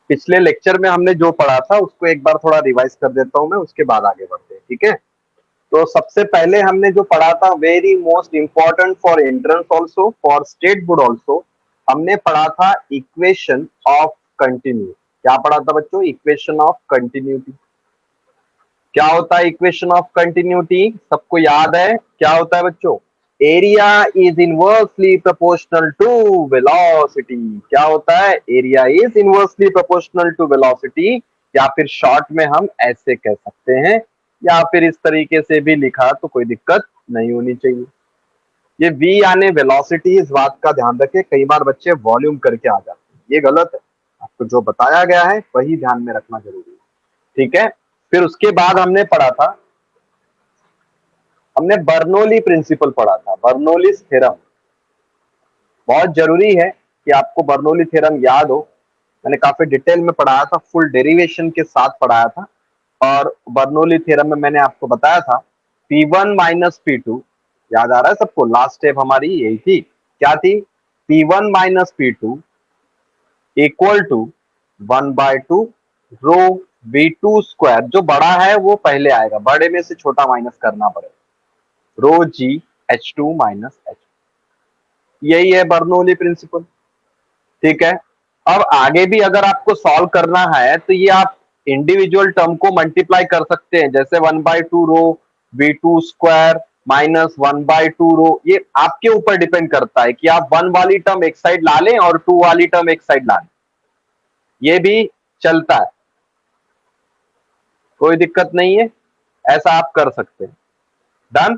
पिछले लेक्चर में हमने जो पढ़ा था उसको एक बार थोड़ा रिवाइज कर देता हूं मैं, उसके बाद आगे बढ़ते हैं, ठीक है। तो सबसे पहले हमने जो पढ़ा था, very most important for entrance also, for state board also, हमने पढ़ा था इक्वेशन ऑफ कंटिन्यू। क्या पढ़ा था बच्चों? Equation of continuity. क्या होता है इक्वेशन ऑफ कंटिन्यूटी? सबको याद है क्या होता है बच्चों? Area is inversely proportional to velocity. क्या होता है? Area is inversely proportional to velocity, या फिर शॉर्ट में हम ऐसे कह सकते हैं, या फिर इस तरीके से भी लिखा तो कोई दिक्कत नहीं होनी चाहिए। ये v यानी वेलोसिटी, इस बात का ध्यान रखें, कई बार बच्चे वॉल्यूम करके आ जाते हैं, ये गलत है। आपको जो बताया गया है वही ध्यान में रखना जरूरी है, ठीक है। फिर उसके बाद हमने पढ़ा था, हमने बर्नौली प्रिंसिपल पढ़ा था, बर्नौलीज थ्योरम। बहुत जरूरी है कि आपको बर्नौली थ्योरम याद हो। मैंने काफी डिटेल में पढ़ाया था, फुल डेरिवेशन के साथ पढ़ाया था। और बर्नौली थ्योरम में मैंने आपको बताया था P1 माइनस P2, याद आ रहा है सबको? लास्ट स्टेप हमारी यही थी, क्या थी? P1 minus P2 equal to 1/2 rho V2 square. जो बड़ा है वो पहले आएगा, बड़े में से छोटा माइनस करना पड़ेगा, रो G H2 माइनस H। यही है बर्नौली प्रिंसिपल, ठीक है। अब आगे भी अगर आपको सॉल्व करना है तो ये आप इंडिविजुअल टर्म को मल्टीप्लाई कर सकते हैं, जैसे 1/2 रो V2 स्क्वायर माइनस 1/2 रो। ये आपके ऊपर डिपेंड करता है कि आप 1 वाली टर्म एक साइड ला लें और 2 वाली टर्म एक साइड ला लें, ये भी चलता है, कोई दिक्कत नहीं है, ऐसा आप कर सकते हैं। डन।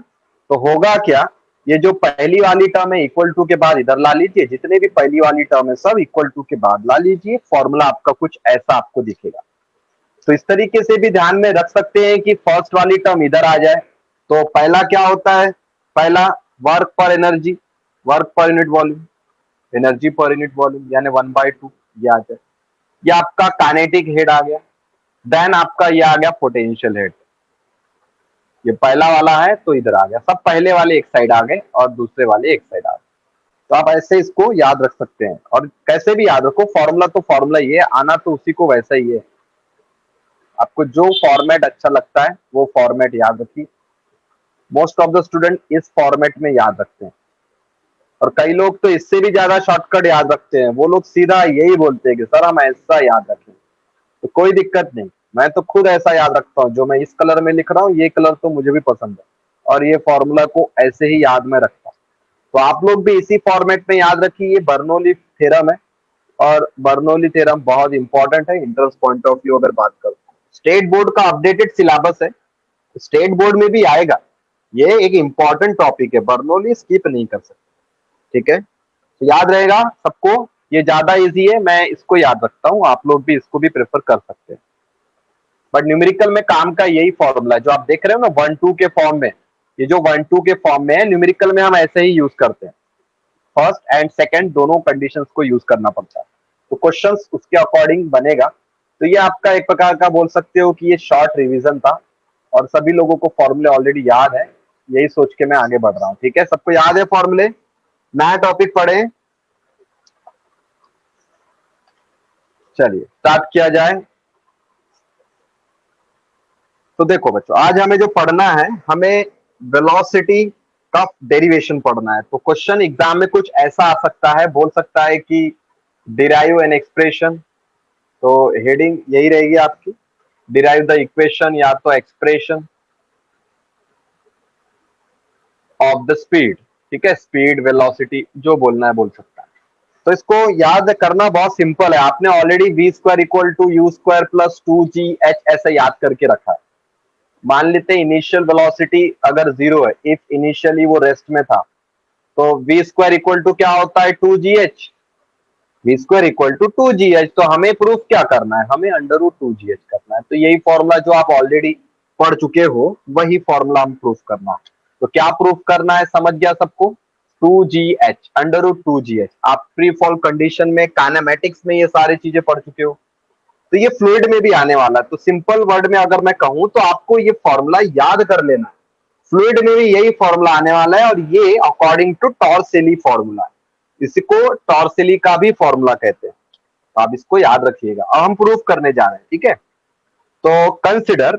तो होगा क्या, ये जो पहली वाली टर्म है इक्वल टू के बाद इधर ला लीजिए, जितने भी पहली वाली टर्म है सब इक्वल टू के बाद ला लीजिए, फॉर्मूला आपका कुछ ऐसा आपको दिखेगा। तो इस तरीके से भी ध्यान में रख सकते हैं कि फर्स्ट वाली टर्म इधर आ जाए तो पहला क्या होता है? पहला वर्क पर energy, work per unit volume, energy per unit volume यानी 1/2 ये आ जाए। ये आपका काइनेटिक हेड आ गया। देन आपका ये आ गया पोटेंशियल हेड। ये पहला वाला है तो इधर आ गया, सब पहले वाले एक साइड आ गए और दूसरे वाले एक साइड आ गए। तो आप ऐसे इसको याद रख सकते हैं, और कैसे भी याद रखो, फॉर्मूला तो फॉर्मूला ही है, आना तो उसी को वैसा ही है। आपको जो फॉर्मेट अच्छा लगता है वो फॉर्मेट याद रखिए। मोस्ट ऑफ द स्टूडेंट इस फॉर्मेट में याद रखते हैं, और कई लोग तो इससे भी ज्यादा शॉर्टकट याद रखते हैं। वो लोग सीधा यही बोलते हैं कि सर हम ऐसा याद रखें, तो कोई दिक्कत नहीं। मैं तो खुद ऐसा याद रखता हूँ, जो मैं इस कलर में लिख रहा हूँ ये कलर तो मुझे भी पसंद है, और ये फॉर्मूला को ऐसे ही याद में रखता हूँ। तो आप लोग भी इसी फॉर्मेट में याद रखिए, ये बर्नौली थ्योरम है, और बर्नौली थ्योरम बहुत इंपॉर्टेंट है इंट्रेंस पॉइंट ऑफ व्यू अगर बात करो। स्टेट बोर्ड का अपडेटेड सिलेबस है, स्टेट बोर्ड में भी आएगा, ये एक इंपॉर्टेंट टॉपिक है, बर्नौली स्किप नहीं कर सकते, ठीक है। तो याद रहेगा सबको, ये ज्यादा इजी है, मैं इसको याद रखता हूँ, आप लोग भी इसको भी प्रेफर कर सकते हैं। बट न्यूमेरिकल में काम का यही फॉर्मूला है जो आप देख रहे हो ना 1-2 के फॉर्म में, ये जो 1-2 के फॉर्म में है, न्यूमेरिकल में हम ऐसे ही यूज करते हैं, फर्स्ट एंड सेकंड दोनों कंडीशंस को यूज करना पड़ता है, तो क्वेश्चंस उसके अकॉर्डिंग बनेगा। तो ये आपका एक प्रकार का बोल सकते हो कि ये शॉर्ट रिवीजन था, और सभी लोगों को फॉर्मूले ऑलरेडी याद है, यही सोच के मैं आगे बढ़ रहा हूँ, ठीक है। सबको याद है फॉर्मूले? नया टॉपिक पढ़े, चलिए स्टार्ट किया जाए। तो देखो बच्चों, आज हमें जो पढ़ना है, हमें वेलोसिटी का डेरिवेशन पढ़ना है। तो क्वेश्चन एग्जाम में कुछ ऐसा आ सकता है, बोल सकता है कि डिराइव एन एक्सप्रेशन, तो हेडिंग यही रहेगी आपकी, डिराइव द इक्वेशन या तो एक्सप्रेशन ऑफ द स्पीड, ठीक है, स्पीड वेलोसिटी जो बोलना है बोल सकता है। तो इसको याद करना बहुत सिंपल है, आपने already V square equal to U square plus 2gh ऐसे याद करके रखा है। मान लेते हैं इनिशियल वेलोसिटी अगर 0 है, इफ इनिशियली वो रेस्ट में था, तो वी स्क्वायर इक्वल टू क्या होता है? 2gh। We square equal to 2gh, तो हमें प्रूफ क्या करना है? हमें √2gh करना है। तो यही फॉर्मूला जो आप ऑलरेडी पढ़ चुके हो वही फॉर्मूला हम प्रूफ करना है। तो क्या प्रूफ करना है, समझ गया सबको? 2gh, √2gh। आप फ्री फॉल कंडीशन में काइनेमेटिक्स में ये सारी चीजें पढ़ चुके हो, तो ये फ्लूइड में भी आने वाला है। तो सिंपल वर्ड में अगर मैं कहूं तो आपको ये फॉर्मूला याद कर लेना है, फ्लूइड में भी यही फॉर्मूला आने वाला है, और ये अकॉर्डिंग टू टॉर्सिली फॉर्मूला है, इसको टॉर्सिली का भी फॉर्मूला कहते हैं। तो आप इसको याद रखिएगा। अब हम प्रूफ करने जा रहे हैं, ठीक है। तो कंसिडर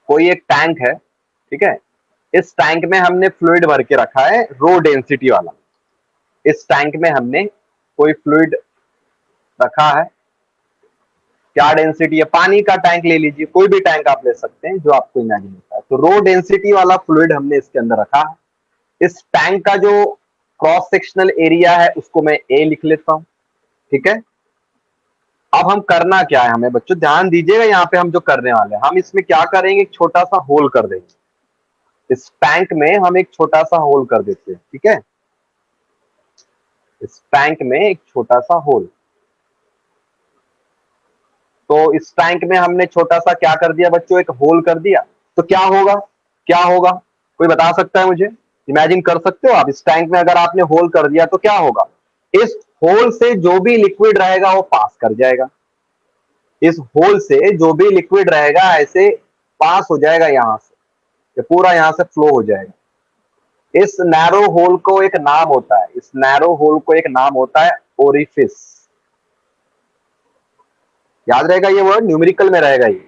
कोई एक टैंक है, ठीक है। इस टैंक में हमने फ्लूइड भर के रखा है रो डेंसिटी वाला। इस टैंक में हमने कोई फ्लूइड रखा है, क्या डेंसिटी है, पानी का टैंक ले लीजिए, कोई भी टैंक आप ले सकते हैं जो आपको इमेजिन होता है। तो रो डेंसिटी वाला फ्लूइड हमने इसके अंदर रखा है। इस टैंक का जो क्रॉस सेक्शनल एरिया है उसको मैं ए लिख लेता हूं, ठीक है। अब हम करना क्या है, हमें बच्चों ध्यान दीजिएगा, यहाँ पे हम जो करने वाले हैं, हम इसमें क्या करेंगे, एक छोटा सा होल कर देंगे। इस टैंक में हम एक छोटा सा होल कर देते हैं, ठीक है। इस टैंक में एक छोटा सा होल, तो इस टैंक में हमने छोटा सा क्या कर दिया बच्चों, एक होल कर दिया। तो क्या होगा, क्या होगा, कोई बता सकता है मुझे, इमेजिन कर सकते हो आप, इस टैंक में अगर आपने होल कर दिया तो क्या होगा, इस होल से जो भी लिक्विड रहेगा वो पास कर जाएगा। इस होल से जो भी लिक्विड रहेगा ऐसे पास हो जाएगा, यहां से ये पूरा यहां से फ्लो हो जाएगा। इस नैरो होल को एक नाम होता है, इस नैरो होल को एक नाम होता है ओरिफिस। याद रहेगा ये वर्ड, न्यूमेरिकल में रहेगा ये।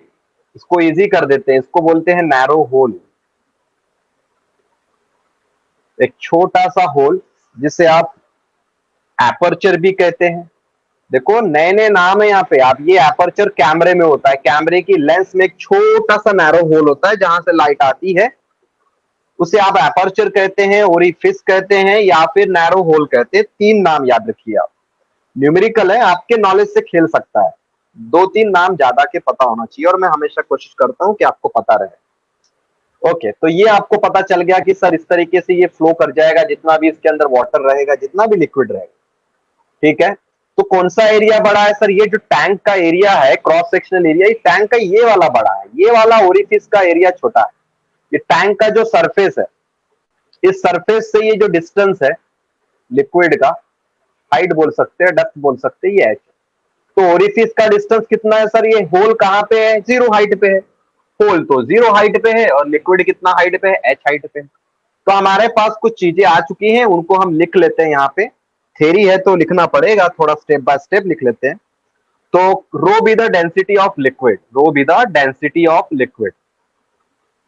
इसको इजी कर देते हैं, इसको बोलते हैं नैरो होल। एक छोटा सा होल जिसे आप एपर्चर भी कहते हैं। देखो नए नए नाम है यहाँ पे, आप ये एपर्चर कैमरे में होता है, कैमरे की लेंस में एक छोटा सा नैरो होल होता है जहां से लाइट आती है, उसे आप एपर्चर कहते हैं, ओरिफिस कहते हैं, या फिर नैरो होल कहते हैं। तीन नाम याद रखिए आप, न्यूमेरिकल है, आपके नॉलेज से खेल सकता है। दो तीन नाम ज्यादा के पता होना चाहिए, और मैं हमेशा कोशिश करता हूं कि आपको पता रहे। ओके, तो ये आपको पता चल गया कि सर इस तरीके से ये फ्लो कर जाएगा, जितना भी इसके अंदर वाटर रहेगा, जितना भी लिक्विड रहेगा, ठीक है। तो कौन सा एरिया बड़ा है सर, ये जो टैंक का एरिया है, क्रॉस सेक्शनल एरिया, टैंक का ये वाला बड़ा है, ये वाला ओरिफिस का एरिया छोटा है। ये टैंक का जो सरफेस है, इस सरफेस से ये जो डिस्टेंस है लिक्विड का, हाइट बोल सकते हैं, डेप्थ बोल सकते हैं, ये एच। तो ओरिफिस का डिस्टेंस कितना है सर, ये होल कहां पे है, जीरो हाइट पे है। होल तो जीरो हाइट पे है, और लिक्विड कितना हाइट पे है, एच हाइट पे। तो हमारे पास कुछ चीजें आ चुकी हैं, उनको हम लिख लेते हैं यहाँ पे। थ्योरी है तो लिखना पड़ेगा, थोड़ा स्टेप बाय स्टेप लिख लेते हैं। तो rho be the density of liquid, rho be the density of liquid.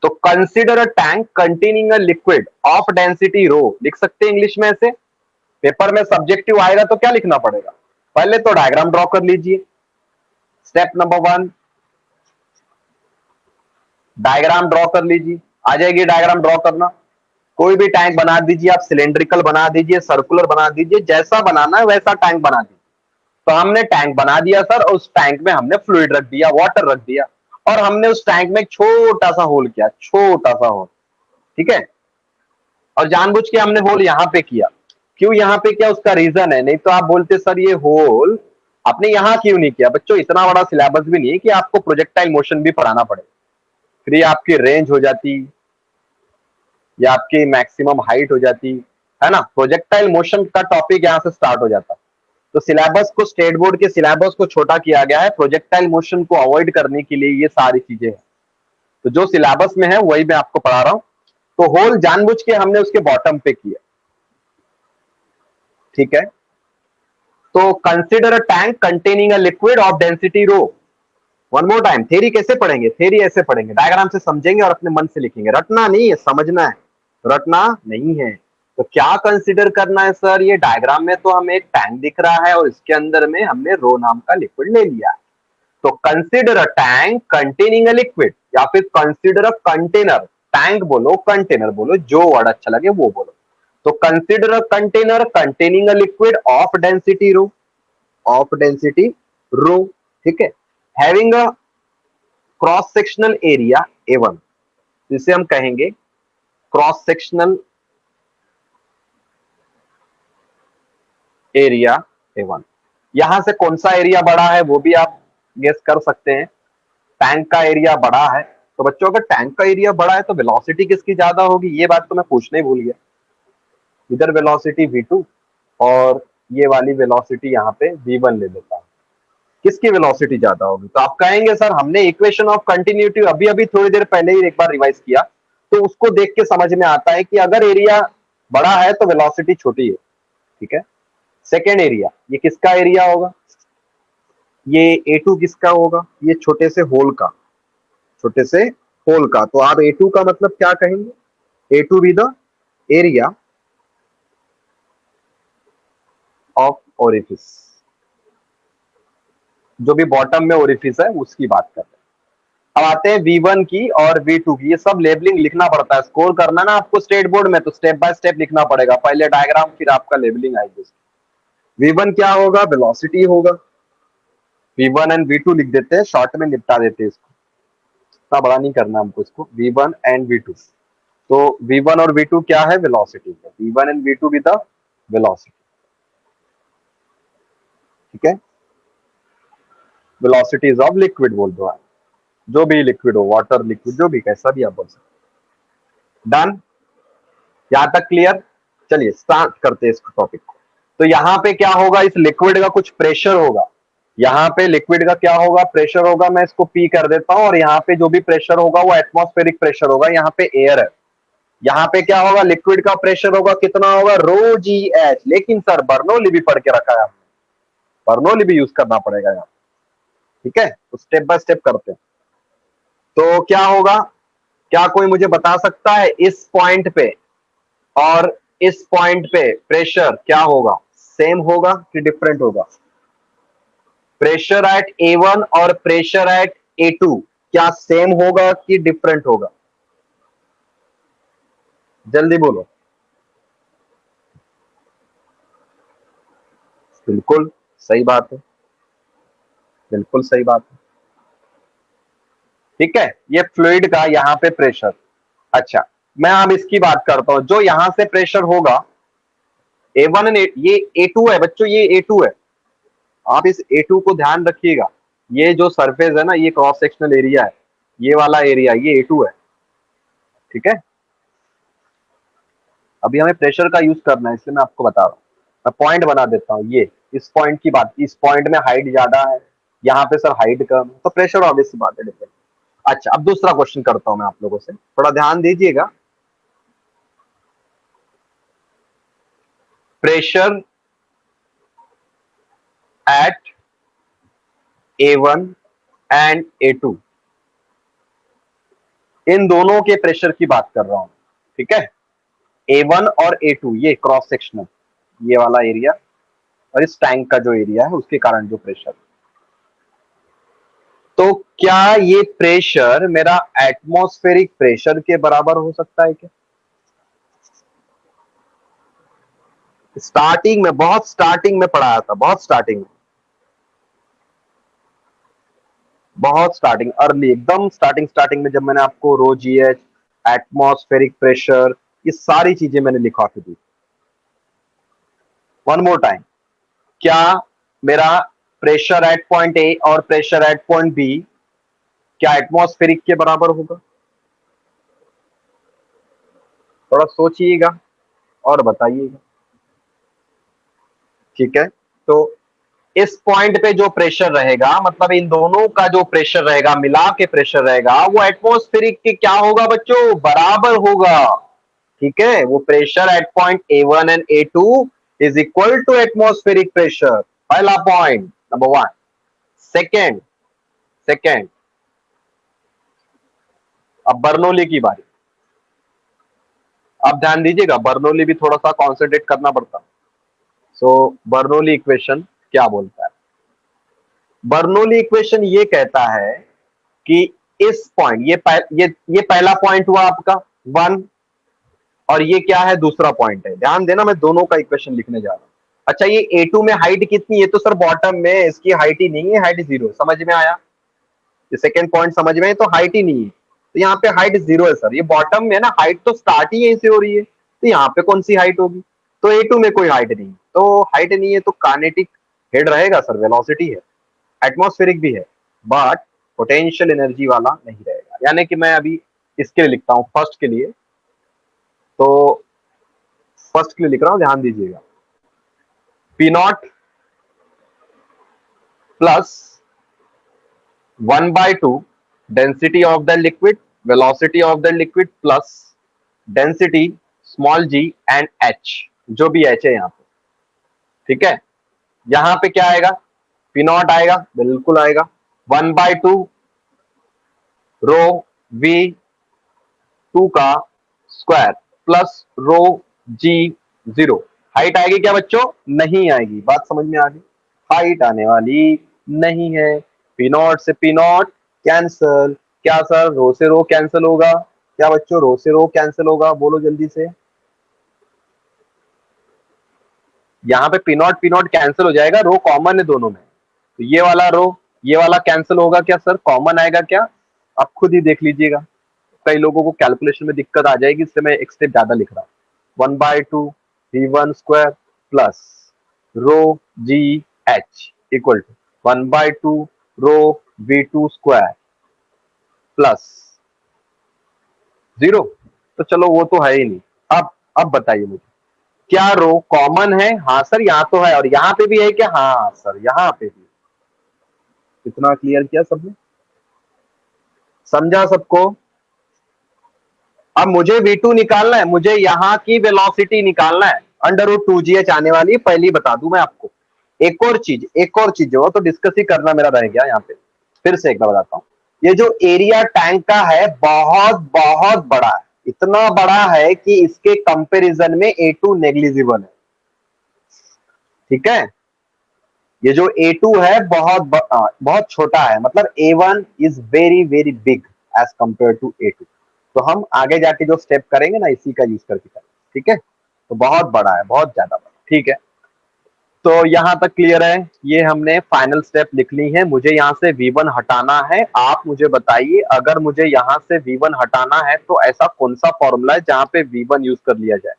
तो consider a tank containing a liquid of density rho, लिख सकते हैं इंग्लिश में ऐसे। पेपर में सब्जेक्टिव आएगा तो क्या लिखना पड़ेगा, पहले तो डायग्राम ड्रॉ कर लीजिए। स्टेप नंबर 1, डायग्राम ड्रॉ कर लीजिए। आ जाएगी डायग्राम ड्रॉ करना। कोई भी टैंक बना दीजिए आप, सिलेंड्रिकल बना दीजिए, सर्कुलर बना दीजिए, जैसा बनाना है वैसा टैंक बना दीजिए। तो हमने टैंक बना दिया सर, और उस टैंक में हमने फ्लूइड रख दिया, वाटर रख दिया, और हमने उस टैंक में एक छोटा सा होल किया, छोटा सा होल, ठीक है। और जानबूझ के हमने होल यहां पे किया। क्यों यहां पे किया, उसका रीजन है, नहीं तो आप बोलते सर ये होल आपने यहां क्यों नहीं किया। बच्चों इतना बड़ा सिलेबस भी नहीं है कि आपको प्रोजेक्टाइल मोशन भी पढ़ाना पड़े, फिर ये आपकी रेंज हो जाती, या आपकी मैक्सिमम हाइट हो जाती है ना। प्रोजेक्टाइल मोशन का टॉपिक यहां से स्टार्ट हो जाता। तो सिलेबस को, स्टेट बोर्ड के सिलेबस को छोटा किया गया है प्रोजेक्टाइल मोशन को अवॉइड करने के लिए, ये सारी चीजें हैं। तो जो सिलेबस में है वही मैं आपको पढ़ा रहा हूं। तो होल जानबूझ के हमने उसके बॉटम पे किया, ठीक है। तो consider a tank containing a liquid of density row. One more time, theory कैसे पढ़ेंगे, थ्योरी ऐसे पढ़ेंगे, डायग्राम से समझेंगे और अपने मन से लिखेंगे। रटना नहीं है, समझना है, रटना नहीं है। तो क्या कंसिडर करना है सर, ये डायग्राम में तो हमें एक टैंक दिख रहा है, और इसके अंदर में हमने रो नाम का लिक्विड ले लिया है। तो consider a tank containing a liquid, या फिर कंसिडर अ कंटेनर, टैंक बोलो कंटेनर बोलो, जो वर्ड अच्छा लगे वो बोलो। तो consider a container containing a liquid of density row, of density रो, ठीक है। Having a cross sectional area A1, जिसे हम कहेंगे क्रॉस सेक्शनल एरिया A1। यहां से कौन सा एरिया बड़ा है वो भी आप गेस कर सकते हैं। टैंक का एरिया बड़ा है, तो बच्चों अगर टैंक का एरिया बड़ा है तो वेलोसिटी किसकी ज्यादा होगी, ये बात तो मैं पूछना ही भूल गया। इधर वेलोसिटी v2, और ये वाली वेलोसिटी यहाँ पे v1 ले लेता हूं। किसकी वेलोसिटी ज्यादा होगी, तो आप कहेंगे सर हमने इक्वेशन ऑफ कंटिन्यूटी अभी अभी थोड़ी देर पहले ही एक बार रिवाइज किया, तो उसको देख के समझ में आता है कि अगर एरिया बड़ा है तो वेलोसिटी छोटी है, ठीक है। सेकेंड एरिया, ये किसका एरिया होगा, ये A2 किसका होगा, ये छोटे से होल का, छोटे से होल का। तो आप A2 का मतलब क्या कहेंगे, A2 be the area of orifice, जो भी बॉटम में ओरिफिस है उसकी बात कर रहे हैं। अब आते हैं V1 की और V2 की। ये सब लेबलिंग लिखना पड़ता है, स्कोर करना ना आपको स्टेट बोर्ड में, तो स्टेप बाय स्टेप लिखना पड़ेगा, पहले डायग्राम फिर आपका लेबलिंग आएगी। V1 क्या होगा, वेलोसिटी होगा। V1 एंड V2 लिख देते हैं, शॉर्ट में निपटा देते हैं इसको, इतना बड़ा नहीं करना हमको इसको। V1 एंड V2, तो V1 और V2 क्या है, वेलोसिटी है। V1 and V2 with the velocity, ठीक है। वेलोसिटीज ऑफ लिक्विड बोल दो आप, जो भी लिक्विड हो, वाटर लिक्विड, जो भी, कैसा भी आप बोल सकते। डन, यहां तक क्लियर। चलिए स्टार्ट करते हैं इस टॉपिक को। तो यहाँ पे क्या होगा, इस लिक्विड का कुछ प्रेशर होगा, यहाँ पे लिक्विड का क्या होगा, प्रेशर होगा। मैं इसको P कर देता हूं, और यहाँ पे जो भी प्रेशर होगा वो एटमॉस्फेरिक प्रेशर होगा। यहाँ पे एयर है, यहाँ पे क्या होगा, लिक्विड का प्रेशर होगा, कितना होगा, ρGH। लेकिन सर बर्नौली भी पढ़ के रखा है, बर्नौली भी यूज करना पड़ेगा यहाँ, ठीक है। तो स्टेप बाय स्टेप करते हैं। तो क्या होगा, क्या कोई मुझे बता सकता है इस पॉइंट पे और इस पॉइंट पे प्रेशर क्या होगा, सेम होगा कि डिफरेंट होगा। प्रेशर एट A1 और प्रेशर एट A2 क्या सेम होगा कि डिफरेंट होगा, जल्दी बोलो। बिल्कुल सही बात है, बिल्कुल सही बात है, ठीक है। ये फ्लूइड का यहाँ पे प्रेशर। अच्छा, मैं अब इसकी बात करता हूं, जो यहां से प्रेशर होगा A1 एंड ये A2 है बच्चों, ये A2 है। आप इस A2 को ध्यान रखिएगा, ये जो सरफेस है ना, ये क्रॉस सेक्शनल एरिया है, ये वाला एरिया ये A2 है, ठीक है। अभी हमें प्रेशर का यूज करना है, इसलिए मैं आपको बता रहा हूँ। मैं पॉइंट बना देता हूँ, ये इस पॉइंट की बात, इस पॉइंट में हाइट ज्यादा है, यहाँ पे सर हाइट कम, तो प्रेशर ऑब्वियस सी बात है डिफरेंट। अच्छा, अब दूसरा क्वेश्चन करता हूं मैं आप लोगों से, थोड़ा ध्यान दीजिएगा। Pressure at A1 and A2, इन दोनों के प्रेशर की बात कर रहा हूं, ठीक है। A1 और A2, ये क्रॉस सेक्शनल, ये वाला एरिया, और इस टैंक का जो एरिया है उसके कारण जो प्रेशर, तो क्या ये प्रेशर मेरा एटमॉस्फेरिक प्रेशर के बराबर हो सकता है क्या। स्टार्टिंग में, बहुत स्टार्टिंग में पढ़ाया था, बहुत स्टार्टिंग में, बहुत स्टार्टिंग, अर्ली एकदम स्टार्टिंग में, जब मैंने आपको ρGH, एटमॉस्फेरिक प्रेशर, ये सारी चीजें मैंने लिखा के दी। वन मोर टाइम, क्या मेरा प्रेशर एट पॉइंट ए और प्रेशर एट पॉइंट बी क्या एटमॉस्फेरिक के बराबर होगा, थोड़ा सोचिएगा और बताइएगा, ठीक है। तो इस पॉइंट पे जो प्रेशर रहेगा, मतलब इन दोनों का जो प्रेशर रहेगा, मिला के प्रेशर रहेगा, वो एटमॉस्फेरिक के क्या होगा बच्चों, बराबर होगा, ठीक है। वो pressure at point A1 and A2 is equal to atmospheric pressure, पहला point, number one. Second, second, अब बर्नौली की बारी। अब ध्यान दीजिएगा, बर्नौली भी थोड़ा सा कॉन्सेंट्रेट करना पड़ता। सो बर्नौली इक्वेशन क्या बोलता है, बर्नौली इक्वेशन ये कहता है कि इस पॉइंट, ये पहला पॉइंट हुआ आपका वन, और ये क्या है, दूसरा पॉइंट है। ध्यान देना, मैं दोनों का इक्वेशन लिखने जा रहा हूं। अच्छा, ये A2 में हाइट कितनी है, तो सर बॉटम में इसकी हाइट ही नहीं है, हाइट जीरो, समझ में आया। ये सेकंड पॉइंट समझ में है, तो हाइट ही नहीं है, तो यहाँ पे हाइट जीरो है सर। ये बॉटम में ना, हाइट तो स्टार्ट ही यहीं से हो रही है, तो यहाँ पे कौन सी हाइट होगी, तो A2 में कोई हाइट नहीं, तो हाइट नहीं है, तो काइनेटिक हेड रहेगा सर, वेलोसिटी है, एटमॉस्फेरिक भी है, बट पोटेंशियल एनर्जी वाला नहीं रहेगा। यानी कि मैं अभी इसके लिए लिखता हूं, फर्स्ट के लिए, तो फर्स्ट के लिए लिख रहा हूं, ध्यान दीजिएगा। P0 plus 1/2 density of the liquid, velocity of the liquid, plus density small g and h, जो भी h है यहाँ पे, ठीक है, यहां पे क्या आएगा, पी नॉट आएगा, बिल्कुल आएगा, 1/2 रो V2 का स्क्वायर प्लस रो G0। हाइट आएगी क्या बच्चों, नहीं आएगी, बात समझ में आ गई, हाइट आने वाली नहीं है। पी नॉट से पी नॉट कैंसल, क्या सर रो से रो कैंसिल होगा, क्या बच्चों रो से रो कैंसिल होगा, बोलो जल्दी से। यहाँ पे पी नॉट कैंसिल हो जाएगा, रो कॉमन है दोनों में, तो ये वाला रो ये वाला कैंसिल होगा क्या सर, कॉमन आएगा क्या, आप खुद ही देख लीजिएगा। कई लोगों को कैलकुलेशन में दिक्कत आ जाएगी, इससे मैं एक स्टेप ज्यादा लिख रहा हूँ। 1/2 V1 square plus rho G H equal to 1/2 rho V2 square plus 0। तो चलो वो तो है ही नहीं। अब बताइए मुझे, क्या रो कॉमन है, हाँ सर यहाँ तो है, और यहाँ पे भी है क्या, हाँ सर यहाँ पे भी। कितना क्लियर किया सबने, समझा सबको। अब मुझे V2 निकालना है, मुझे यहाँ की वेलोसिटी निकालना है, √2gh आने वाली, पहली बता दूं मैं आपको। एक और चीज जो तो डिस्कस ही करना मेरा रह गया यहाँ पे, फिर से एक बार बताता हूँ। ये जो एरिया टैंक का है बहुत बहुत बड़ा है, इतना बड़ा है कि इसके कंपैरिजन में A2 नेग्लिजिबल है, ठीक है। ये जो A2 है बहुत छोटा है, मतलब A1 is very very big as compare to A2। तो हम आगे जाके जो स्टेप करेंगे ना इसी का यूज करके करेंगे, ठीक है। तो बहुत बड़ा है, बहुत ज्यादा बड़ा, ठीक है। तो यहां तक क्लियर है, ये हमने फाइनल स्टेप लिख ली है। मुझे यहां से V1 हटाना है, आप मुझे बताइए अगर मुझे यहां से V1 हटाना है तो ऐसा कौन सा फॉर्मूला है जहां पे V1 यूज कर लिया जाए,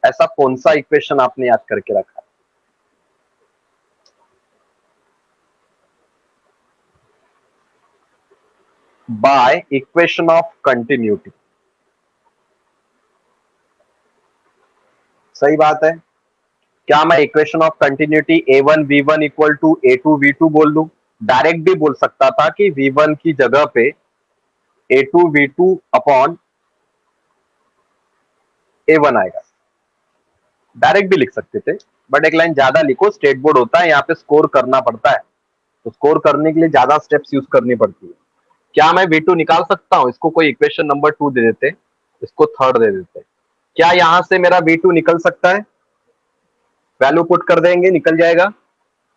ऐसा कौन सा इक्वेशन आपने याद करके रखा है। बाय इक्वेशन ऑफ कंटिन्यूटी, सही बात है। क्या मैं equation of continuity A1 V1 equal to A2 V2 बोल दूं, डायरेक्ट भी बोल सकता था कि V1 की जगह पे A2 V2 अपॉन A1 आएगा, डायरेक्ट भी लिख सकते थे, बट एक लाइन ज्यादा लिखो, स्टेट बोर्ड होता है, यहाँ पे स्कोर करना पड़ता है, तो स्कोर करने के लिए ज्यादा स्टेप्स यूज करनी पड़ती है। क्या मैं V2 निकाल सकता हूं, इसको कोई इक्वेशन नंबर 2 दे देते, इसको थर्ड दे देते, क्या यहां से मेरा V2 निकल सकता है, वैल्यू पुट कर देंगे निकल जाएगा।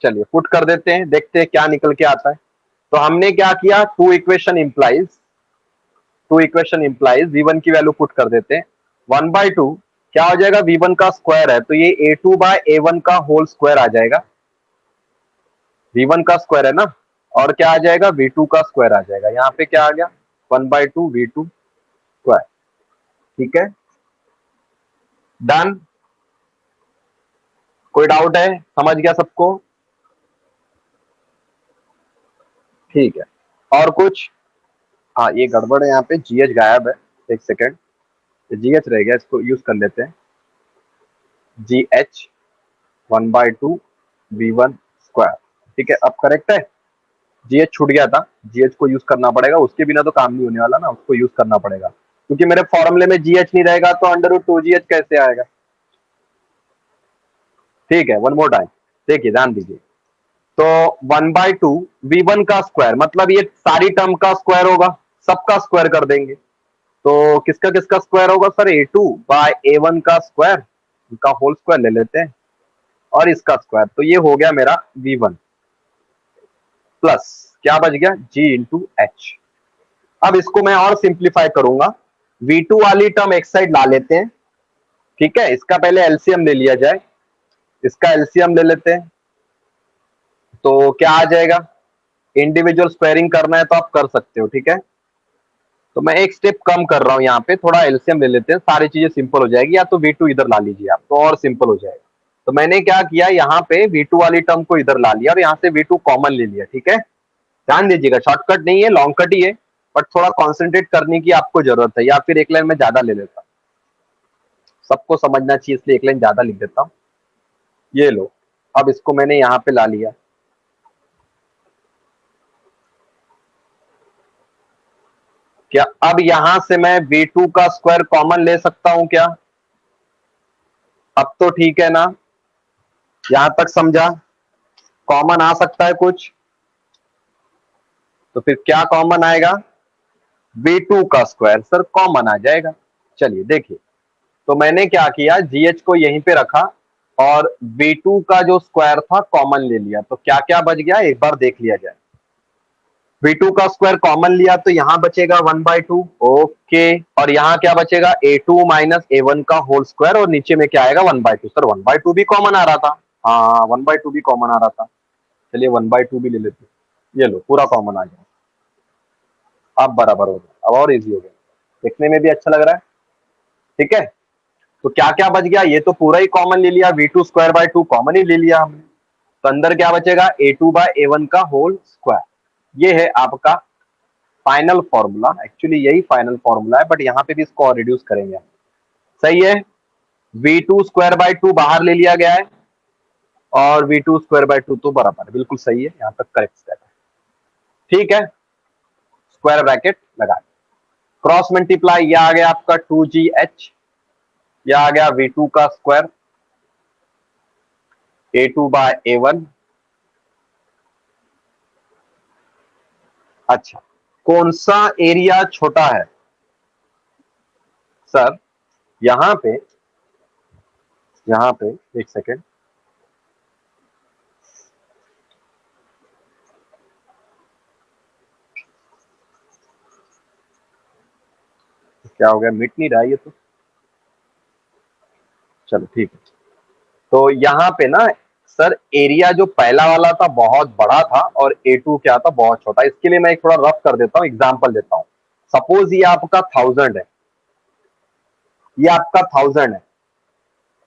चलिए पुट कर देते हैं, देखते हैं क्या निकल के आता है। तो हमने क्या किया, टू इक्वेशन इंप्लाइज V1 की वैल्यू पुट कर देते हैं। 1/2 क्या हो जाएगा, V1 का स्क्वायर है तो ये A2/A1 का होल स्क्वायर आ जाएगा, V1 का स्क्वायर है ना, और क्या आ जाएगा V2 का स्क्वायर आ जाएगा, यहाँ पे क्या आ गया 1/2 V2 स्क्वायर, ठीक है। डन, कोई डाउट है, समझ गया सबको, ठीक है। और कुछ, हाँ ये गड़बड़ है, यहाँ पे GH गायब है, एक सेकेंड, GH रह गया, इसको यूज कर लेते हैं। GH 1/2 V1 स्क्वायर, ठीक है, अब करेक्ट है। GH छूट गया था, GH को यूज करना पड़ेगा, उसके बिना तो काम नहीं होने वाला ना, उसको यूज करना पड़ेगा, क्योंकि मेरे फॉर्मूले में GH नहीं रहेगा तो √2gh कैसे आएगा, ठीक है। वन मोर टाइम, देखिए ध्यान दीजिए, तो 1/2 V1 का स्क्वायर, मतलब ये सारी टर्म का स्क्वायर होगा, सबका स्क्वायर कर देंगे, तो किसका किसका स्क्वायर होगा सर, A2/A1 का स्क्वायर, इनका होल स्क्वायर ले लेते हैं, और इसका स्क्वायर, तो ये हो गया मेरा V1 प्लस क्या बच गया G/H। अब इसको मैं और सिंप्लीफाई करूंगा, V2 वाली टर्म एक साइड ला लेते हैं, ठीक है, इसका पहले एलसीएम ले लिया जाए, इसका एलसीएम ले लेते हैं, तो क्या आ जाएगा, इंडिविजुअल स्क्वायरिंग करना है तो आप कर सकते हो, ठीक है। तो मैं एक स्टेप कम कर रहा हूं, यहाँ पे थोड़ा एलसीएम ले लेते हैं, सारी चीजें सिंपल हो जाएगी, या तो V2 इधर ला लीजिए आप, तो और सिंपल हो जाएगा। तो मैंने क्या किया, यहाँ पे V2 वाली टर्म को इधर ला लिया और यहाँ से V2 कॉमन ले लिया, ठीक है। ध्यान दीजिएगा, शॉर्टकट नहीं है, लॉन्ग कट ही है, बट थोड़ा कॉन्सेंट्रेट करने की आपको जरूरत है, या फिर एक लाइन में ज्यादा ले लेता, सबको समझना चाहिए इसलिए एक लाइन ज्यादा लिख देता हूं। ये लो, अब इसको मैंने यहाँ पे ला लिया, क्या अब यहां से मैं V2 का स्क्वायर कॉमन ले सकता हूं क्या, अब तो ठीक है ना, यहां तक समझा? कॉमन आ सकता है कुछ? तो फिर क्या कॉमन आएगा? v2 का स्क्वायर सर कॉमन आ जाएगा। चलिए देखिए, तो मैंने क्या किया, gh को यहीं पे रखा और v2 का जो स्क्वायर था कॉमन ले लिया, तो क्या क्या बच गया एक बार देख लिया जाए। v2 का स्क्वायर कॉमन लिया तो यहां बचेगा 1/2, ओके, और यहां क्या बचेगा a2 माइनस a1 का होल स्क्वायर, और नीचे में क्या आएगा 1/2। सर 1/2 भी कॉमन आ रहा था, हाँ 1/2 भी कॉमन आ रहा था, चलिए 1/2 भी ले लेते, ये लो पूरा कॉमन आ गया। अब बराबर हो गया, अब और इजी हो गया, देखने में भी अच्छा लग रहा है। ठीक है, तो क्या क्या बच गया, ये तो पूरा ही कॉमन ले लिया, v2 स्क्वायर बाय 2 कॉमन ही ले लिया हमने, तो अंदर क्या बचेगा a2 बाय a1 का होल स्क्वायर। ये है आपका फाइनल फॉर्मूला, एक्चुअली यही फाइनल फॉर्मूला है, बट यहाँ पे भी इसको और रिड्यूस करेंगे। सही है, v2 स्क्वायर बाय 2 बाहर ले लिया गया है और v2 स्क्वायर बाय 2 तो बराबर है, बिल्कुल सही है, यहाँ तक करेक्ट स्टेप है। ठीक है, स्क्वायर ब्रैकेट लगा, क्रॉस मल्टीप्लाई, ये आ गया आपका 2gh, ये आ गया v2 का स्क्वायर a2 बाय a1। अच्छा, कौन सा एरिया छोटा है? सर यहां पे, एक सेकेंड, क्या हो गया, मिट नहीं रहा ये तो, चलो ठीक है। तो यहाँ पे ना सर एरिया जो पहला वाला था बहुत बड़ा था और a2 क्या था बहुत छोटा, इसके लिए मैं एक थोड़ा रफ कर देता हूँ, एग्जांपल देता हूँ। सपोज ये आपका 1000 है, ये आपका 1000 है,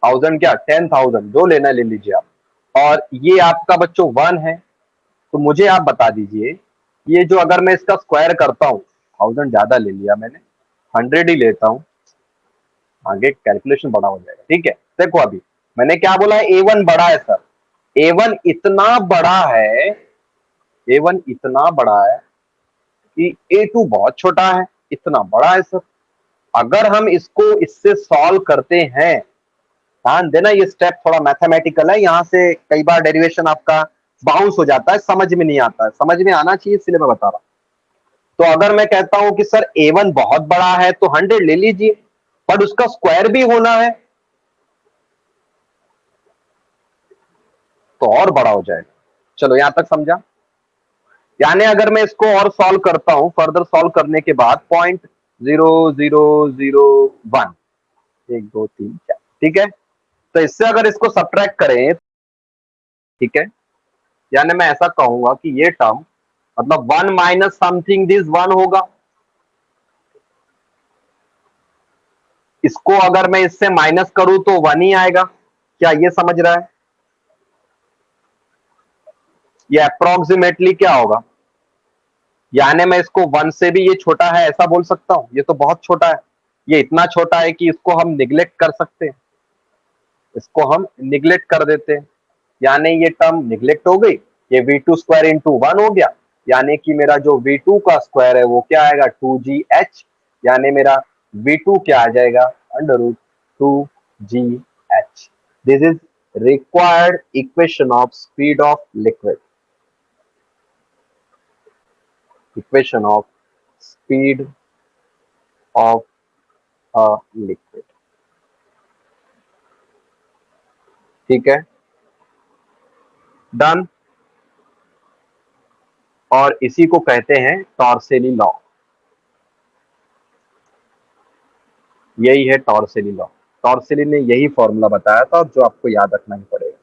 1000 क्या 10,000, जो लेना ले लीजिए आप, और ये आपका बच्चों 1 है। तो मुझे आप बता दीजिए, ये जो अगर मैं इसका स्क्वायर करता हूँ, 1000 ज्यादा ले लिया मैंने, 100 ही लेता हूँ, आगे कैलकुलेशन बड़ा हो जाएगा। ठीक है, देखो अभी मैंने क्या बोला है, A1 बड़ा है सर, A1 इतना बड़ा है, A1 इतना बड़ा है कि A2 बहुत छोटा है, इतना बड़ा है सर। अगर हम इसको इससे सॉल्व करते हैं, ध्यान देना ये स्टेप थोड़ा मैथमेटिकल है, यहां से कई बार डेरिवेशन आपका बाउंस हो जाता है, समझ में नहीं आता है, समझ में आना चाहिए, इसलिए मैं बता रहा हूं। तो अगर मैं कहता हूं कि सर A1 बहुत बड़ा है तो 100 ले लीजिए, बट उसका स्क्वायर भी होना है तो और बड़ा हो जाएगा। चलो यहां तक समझा? यानी अगर मैं इसको और सॉल्व करता हूं, फर्दर सॉल्व करने के बाद 0.0001, 1 2 3 4, ठीक है, तो इससे अगर इसको सब्ट्रैक्ट करें, ठीक है, यानी मैं ऐसा कहूंगा कि ये टर्म मतलब 1 माइनस समथिंग दिस 1 होगा, इसको अगर मैं इससे माइनस करूं तो 1 ही आएगा, क्या ये समझ रहा है? ये अप्रोक्सीमेटली क्या होगा, यानी मैं इसको 1 से भी ये छोटा है ऐसा बोल सकता हूं, ये तो बहुत छोटा है, ये इतना छोटा है कि इसको हम निग्लेक्ट कर सकते हैं, इसको हम निग्लेक्ट कर देते हैं, यानी ये टर्म निग्लेक्ट हो गई, ये v2 स्क्वायर इंटू 1 हो गया, यानी कि मेरा जो v2 का स्क्वायर है वो क्या आएगा 2gh, यानी मेरा v2 क्या आ जाएगा under root 2gh। This is required equation of speed of liquid, equation of speed of a liquid. ठीक है, डन, और इसी को कहते हैं टॉर्सेली लॉ, यही है टॉर्सेली लॉ, टॉर्सेली ने यही फॉर्मूला बताया था जो आपको याद रखना ही पड़ेगा।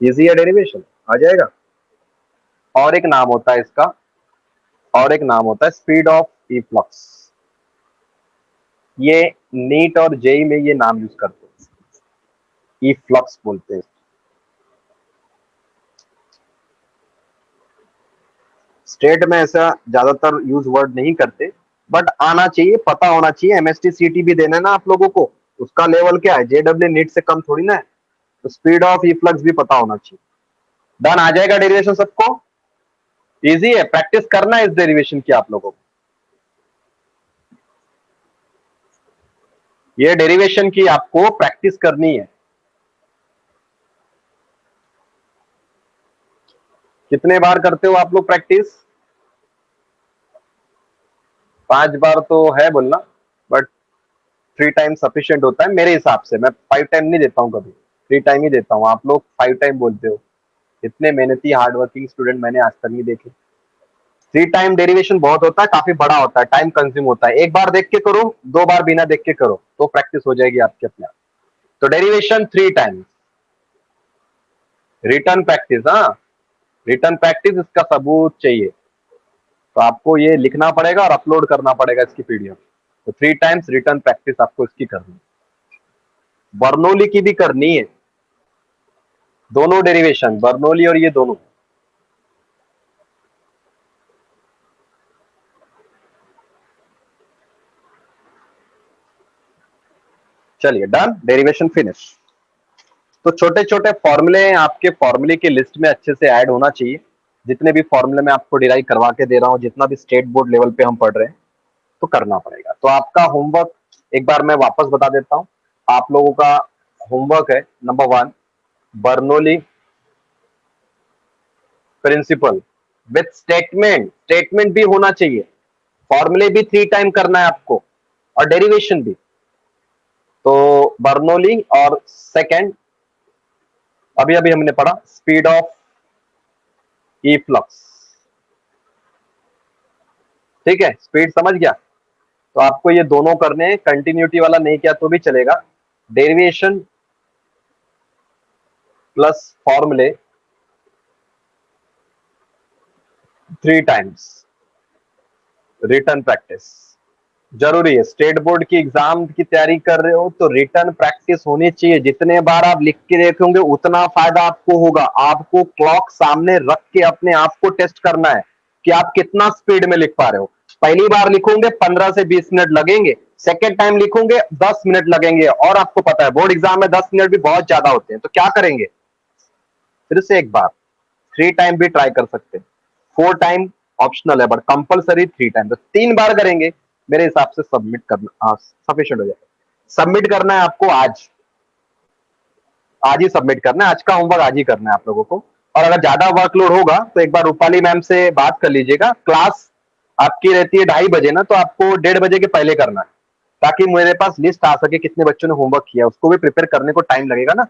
इजी है, डेरिवेशन आ जाएगा। और एक नाम होता है इसका, और एक नाम होता है स्पीड ऑफ इफ्लक्स, ये नीट और जेई में ये नाम यूज करते हैं, इफ्लक्स बोलते हैं। स्टेट में ऐसा ज्यादातर यूज वर्ड नहीं करते, बट आना चाहिए, पता होना चाहिए, एमएसटी सीटी भी देना है ना आप लोगों को, उसका लेवल क्या है, जेडब्ल्यू नीट से कम थोड़ी ना है, तो स्पीड ऑफ इफ्लक्स भी पता होना चाहिए। डन, आ जाएगा डेरिवेशन सबको, इजी है, प्रैक्टिस करना है इस डेरिवेशन की आप लोगों को, ये डेरिवेशन की आपको प्रैक्टिस करनी है, कितने बार करते हो आप लोग प्रैक्टिस? 5 बार तो है बोलना, बट 3 टाइम सफिशिएंट होता है मेरे हिसाब से। मैं 5 टाइम नहीं देता हूँ कभी, 3 टाइम ही देता हूँ। आप लोग 5 टाइम बोलते हो। इतने मेहनती हार्ड वर्किंग स्टूडेंट मैंने आज तक नहीं देखे। 3 टाइम डेरिवेशन बहुत होता है, काफी बड़ा होता है, टाइम कंज्यूम होता है। एक बार देख के करो, 2 बार बिना देख के करो, तो प्रैक्टिस हो जाएगी आपके अपने आप। तो डेरिवेशन 3 टाइम्स। रिटर्न प्रैक्टिस, हाँ, रिटर्न प्रैक्टिस, इसका सबूत चाहिए तो आपको ये लिखना पड़ेगा और अपलोड करना पड़ेगा इसकी पीडीएफ। तो 3 टाइम्स रिटर्न प्रैक्टिस आपको इसकी करनी है। बर्नौली की भी करनी है, दोनों डेरिवेशन, बर्नौली और ये दोनों। चलिए डन, डेरिवेशन फिनिश। तो छोटे छोटे फॉर्मूले आपके फॉर्मूले की लिस्ट में अच्छे से ऐड होना चाहिए। जितने भी फॉर्मूले मैं आपको डिराइव करवा के दे रहा हूँ, जितना भी स्टेट बोर्ड लेवल पे हम पढ़ रहे हैं, तो करना पड़ेगा। तो आपका होमवर्क एक बार मैं वापस बता देता हूँ। आप लोगों का होमवर्क है, number 1, Bernoulli principle with statement, statement भी होना चाहिए। फॉर्मूले भी 3 टाइम करना है आपको, और डेरिवेशन भी। तो बर्नौली, और सेकंड अभी अभी हमने पढ़ा स्पीड ऑफ ई फ्लक्स। ठीक है, स्पीड समझ गया। तो आपको ये दोनों करने हैं, कंटिन्यूटी वाला नहीं किया तो भी चलेगा। डेरिवेशन प्लस फॉर्मूले 3 टाइम्स, रिटर्न प्रैक्टिस जरूरी है। स्टेट बोर्ड की एग्जाम की तैयारी कर रहे हो तो रिटर्न प्रैक्टिस होनी चाहिए। जितने बार आप लिख के देखोगे उतना फायदा आपको होगा। आपको क्लॉक सामने रख के अपने आप को टेस्ट करना है कि आप कितना स्पीड में लिख पा रहे हो। पहली बार लिखोगे 15 से 20 मिनट लगेंगे, सेकेंड टाइम लिखोगे 10 मिनट लगेंगे, और आपको पता है बोर्ड एग्जाम में 10 मिनट भी बहुत ज्यादा होते हैं। तो क्या करेंगे, फिर से एक बार 3 टाइम भी ट्राई कर सकते हैं। 4 टाइम ऑप्शनल है, बट कंपलसरी 3 टाइम। तो 3 बार करेंगे, मेरे हिसाब से सबमिट करना, हाँ, सफिशिएंट हो जाएगा। सबमिट करना है आपको आज, आज ही सबमिट करना है। आज का होमवर्क आज ही करना है आप लोगों को। और अगर ज्यादा वर्कलोड होगा तो एक बार रूपाली मैम से बात कर लीजिएगा। क्लास आपकी रहती है 2:30 बजे ना, तो आपको 1:30 बजे के पहले करना है, ताकि मेरे पास लिस्ट आ सके कितने बच्चों ने होमवर्क किया। उसको भी प्रिपेयर करने को टाइम लगेगा ना।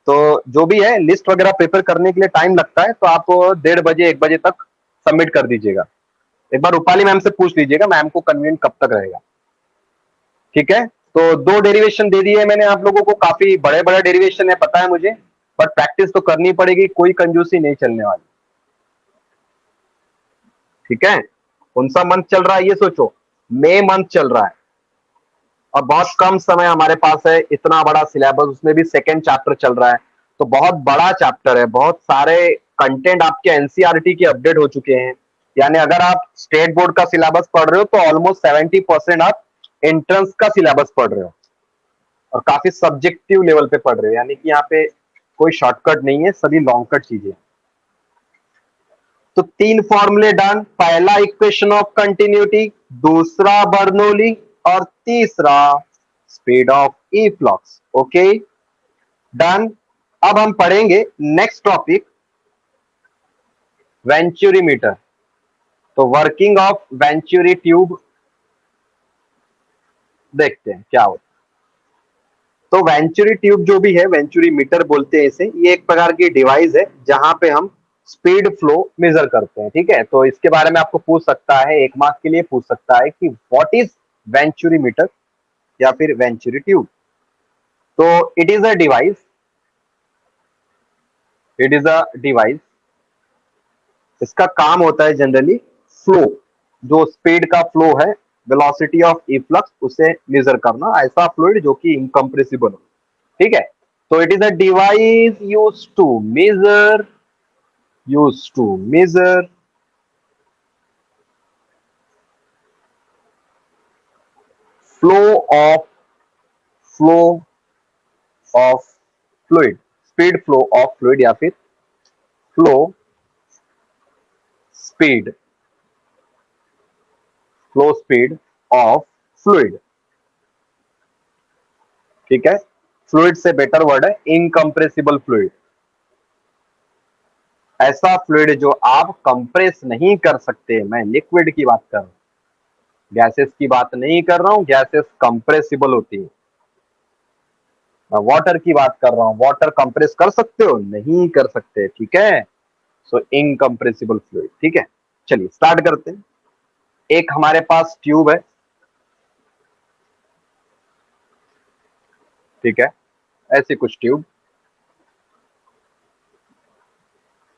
तो जो भी है, लिस्ट वगैरह प्रिपेयर करने के लिए टाइम लगता है, तो आप 1:30 बजे 1 बजे तक सबमिट कर दीजिएगा। एक बार रूपाली मैम से पूछ लीजिएगा, मैम को कन्वीनियंट कब तक रहेगा। ठीक है, तो 2 डेरिवेशन दे दिए मैंने आप लोगों को, काफी बड़े बड़े डेरिवेशन है पता है मुझे, बट प्रैक्टिस तो करनी पड़ेगी, कोई कंजूसी नहीं चलने वाली। ठीक है, कौन सा मंथ चल रहा है ये सोचो, मई मंथ चल रहा है, और बहुत कम समय हमारे पास है। इतना बड़ा सिलेबस, उसमें भी सेकेंड चैप्टर चल रहा है, तो बहुत बड़ा चैप्टर है। बहुत सारे कंटेंट आपके एनसीईआरटी के अपडेट हो चुके हैं। यानी अगर आप स्टेट बोर्ड का सिलेबस पढ़ रहे हो तो ऑलमोस्ट 70% आप एंट्रेंस का सिलेबस पढ़ रहे हो, और काफी सब्जेक्टिव लेवल पे पढ़ रहे हो। यानी कि यहाँ पे कोई शॉर्टकट नहीं है, सभी लॉन्ग कट चीजें। तो 3 फॉर्मूले डन, पहला इक्वेशन ऑफ कंटिन्यूटी, दूसरा बर्नौली, और तीसरा speed of E flux. Okay done. अब हम पढ़ेंगे नेक्स्ट टॉपिक, वेंचुरी मीटर। तो वर्किंग ऑफ वेंचुरी ट्यूब देखते हैं क्या होता है। तो वेंचुरी ट्यूब जो भी है, वेंचुरी मीटर बोलते हैं इसे, ये एक प्रकार की डिवाइस है जहां पे हम स्पीड फ्लो मेजर करते हैं। ठीक है, तो इसके बारे में आपको पूछ सकता है, 1 मार्क के लिए पूछ सकता है कि व्हाट इज वेंचुरी मीटर या फिर वेंचुरी ट्यूब। तो इट इज अ डिवाइस। इसका काम होता है जनरली फ्लो, जो स्पीड का फ्लो है, वेलोसिटी ऑफ इफ्लक्स, उसे मेजर करना, ऐसा फ्लूइड जो कि इनकम्प्रेसिबल हो। ठीक है, तो it is a device use to measure flow of flow of fluid, speed flow of fluid, या फिर flow speed, flow speed of fluid. ठीक है, फ्लूइड से बेटर वर्ड है इनकम्प्रेसिबल फ्लूइड। ऐसा फ्लूइड जो आप कंप्रेस नहीं कर सकते, मैं लिक्विड की बात कर रहा हूं, गैसेस की बात नहीं कर रहा हूं, गैसेस कंप्रेसिबल होती है। मैं वाटर की बात कर रहा हूं, वाटर कंप्रेस कर सकते हो, नहीं कर सकते, ठीक है। सो इनकंप्रेसिबल फ्लूइड, ठीक है। चलिए स्टार्ट करते हैं। एक हमारे पास ट्यूब है, ठीक है, ऐसी कुछ ट्यूब,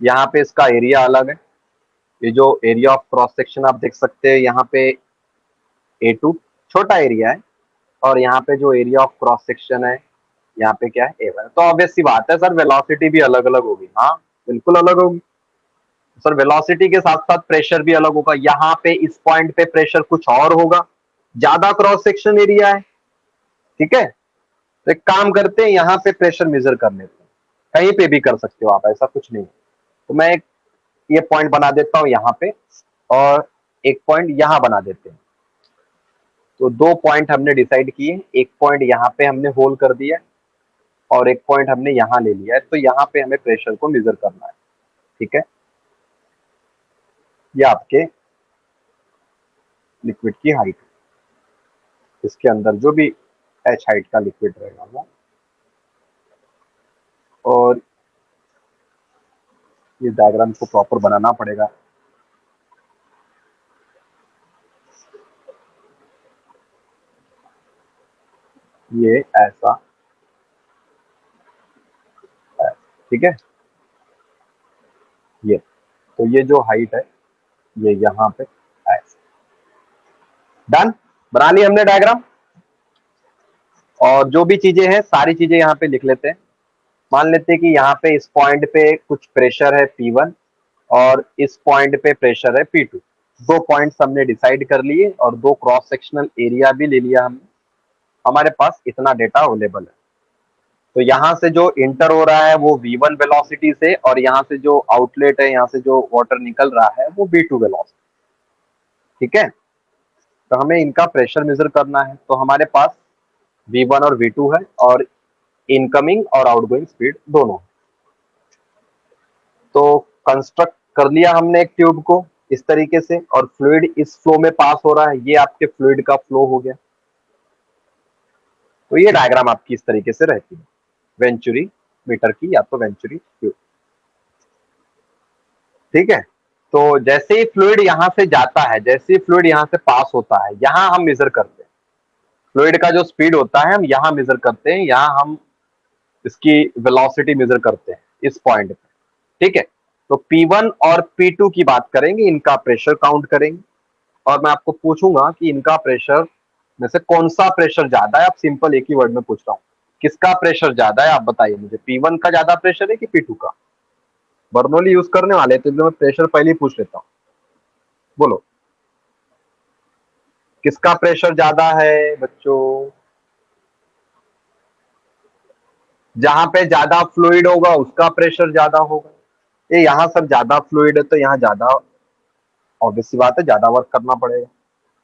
यहाँ पे इसका एरिया अलग है। ये जो एरिया ऑफ क्रॉस सेक्शन आप देख सकते हैं यहाँ पे A2 छोटा एरिया है, और यहाँ पे जो एरिया ऑफ क्रॉस सेक्शन है यहाँ पे क्या है A1। तो ऑब्वियस सी बात है सर, वेलोसिटी भी अलग अलग होगी। हाँ बिल्कुल अलग होगी सर, वेलोसिटी के साथ साथ प्रेशर भी अलग होगा। यहाँ पे इस पॉइंट पे प्रेशर कुछ और होगा, ज्यादा क्रॉस सेक्शन एरिया है, ठीक है। तो एक काम करते हैं, यहाँ पे प्रेशर मेजर कर लेते हैं, कहीं पे भी कर सकते हो आप, ऐसा कुछ नहीं। तो मैं एक ये पॉइंट बना देता हूँ यहाँ पे, और एक पॉइंट यहाँ बना देते हैं। तो दो पॉइंट हमने डिसाइड किए, एक पॉइंट यहाँ पे हमने होल कर दिया और एक पॉइंट हमने यहाँ ले लिया है। तो यहाँ पे हमें प्रेशर को मेजर करना है, ठीक है। ये आपके लिक्विड की हाइट, इसके अंदर जो भी h हाइट का लिक्विड रहेगा वो, और इस डायग्राम को प्रॉपर बनाना पड़ेगा। ये ऐसा, ठीक है। ये तो ये जो हाइट है ये यहाँ पे ऐसा, डन, बना लिया हमने डायग्राम। और जो भी चीजें हैं सारी चीजें यहाँ पे लिख लेते हैं। मान लेते हैं कि यहाँ पे इस पॉइंट पे कुछ प्रेशर है P1 और इस पॉइंट पे प्रेशर है P2। दो पॉइंट्स हमने डिसाइड कर लिए और दो क्रॉस सेक्शनल एरिया भी ले लिया हमने। हमारे पास इतना डेटा अवेलेबल है। तो यहाँ से जो इंटर हो रहा है वो V1 वेलोसिटी से, और यहाँ से जो आउटलेट है, यहाँ से जो वाटर निकल रहा है वो V2 वेलोसिटी, ठीक है। तो हमें इनका प्रेशर मेजर करना है। तो हमारे पास V1 और V2 है, और इनकमिंग और आउटगोइंग स्पीड दोनों। तो कंस्ट्रक्ट कर लिया हमने एक ट्यूब को इस तरीके से, और फ्लूइड इस फ्लो में पास हो रहा है, ये आपके फ्लूइड का फ्लो हो गया। तो ये डायग्राम आपकी इस तरीके से रहती है, वेंचुरी मीटर की या तो वेंचुरी ट्यूब, ठीक है। तो जैसे ही फ्लूइड यहाँ से जाता है, जैसे ही फ्लूइड यहाँ से पास होता है, यहाँ हम मेजर करते हैं फ्लूइड का जो स्पीड होता है, हम यहाँ मेजर करते हैं, यहाँ हम इसकी वेलोसिटी मेजर करते हैं इस पॉइंट पे, ठीक है। तो P1 और P2 की बात करेंगे, इनका प्रेशर काउंट करेंगे, और मैं आपको पूछूंगा कि इनका प्रेशर में से कौन सा प्रेशर ज्यादा है। आप सिंपल एक ही वर्ड में पूछ रहा हूँ, किसका प्रेशर ज्यादा है, आप बताइए मुझे। P1 का ज्यादा प्रेशर है कि P2 का? बर्नौली यूज करने वाले तो मैं प्रेशर पहले ही पूछ लेता हूँ, बोलो किसका प्रेशर ज्यादा है बच्चों? जहां पे ज्यादा फ्लूइड होगा उसका प्रेशर ज्यादा होगा। ये यहाँ सब ज्यादा फ्लूइड है तो यहाँ ज्यादा, ऑब्वियस सी बात है, ज्यादा वर्क करना पड़ेगा।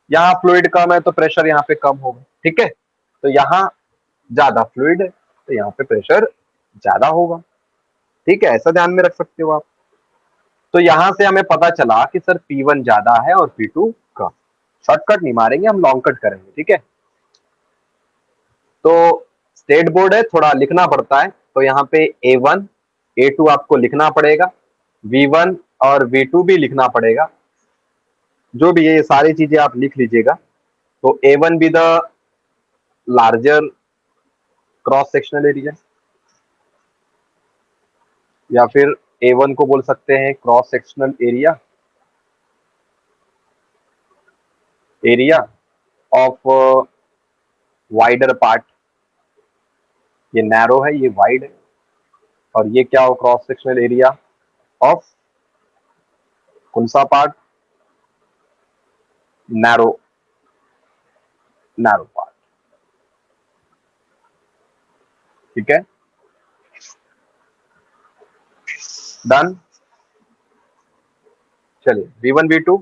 यहाँ फ्लूइड कम है तो प्रेशर यहाँ पे कम होगा, ठीक है। तो यहाँ ज्यादा फ्लूइड है तो यहाँ पे प्रेशर ज्यादा होगा, ठीक है। ऐसा ध्यान में रख सकते हो आप। तो यहां से हमें पता चला कि सर P1 ज्यादा है और P2 कम। शॉर्टकट नहीं मारेंगे हम, लॉन्ग कट करेंगे, ठीक है। तो स्टेट बोर्ड है, थोड़ा लिखना पड़ता है। तो यहाँ पे A1 A2 आपको लिखना पड़ेगा, V1 और V2 भी लिखना पड़ेगा। जो भी है ये सारी चीजें आप लिख लीजिएगा। तो A1 भी the larger cross sectional area, या फिर A1 को बोल सकते हैं cross sectional area, area of wider part. ये नैरो है, ये वाइड है, और ये क्या हो, क्रॉस सेक्शनल एरिया ऑफ कौन सा पार्ट? नैरो, नैरो पार्ट, ठीक है। डन। चलिए V1 V2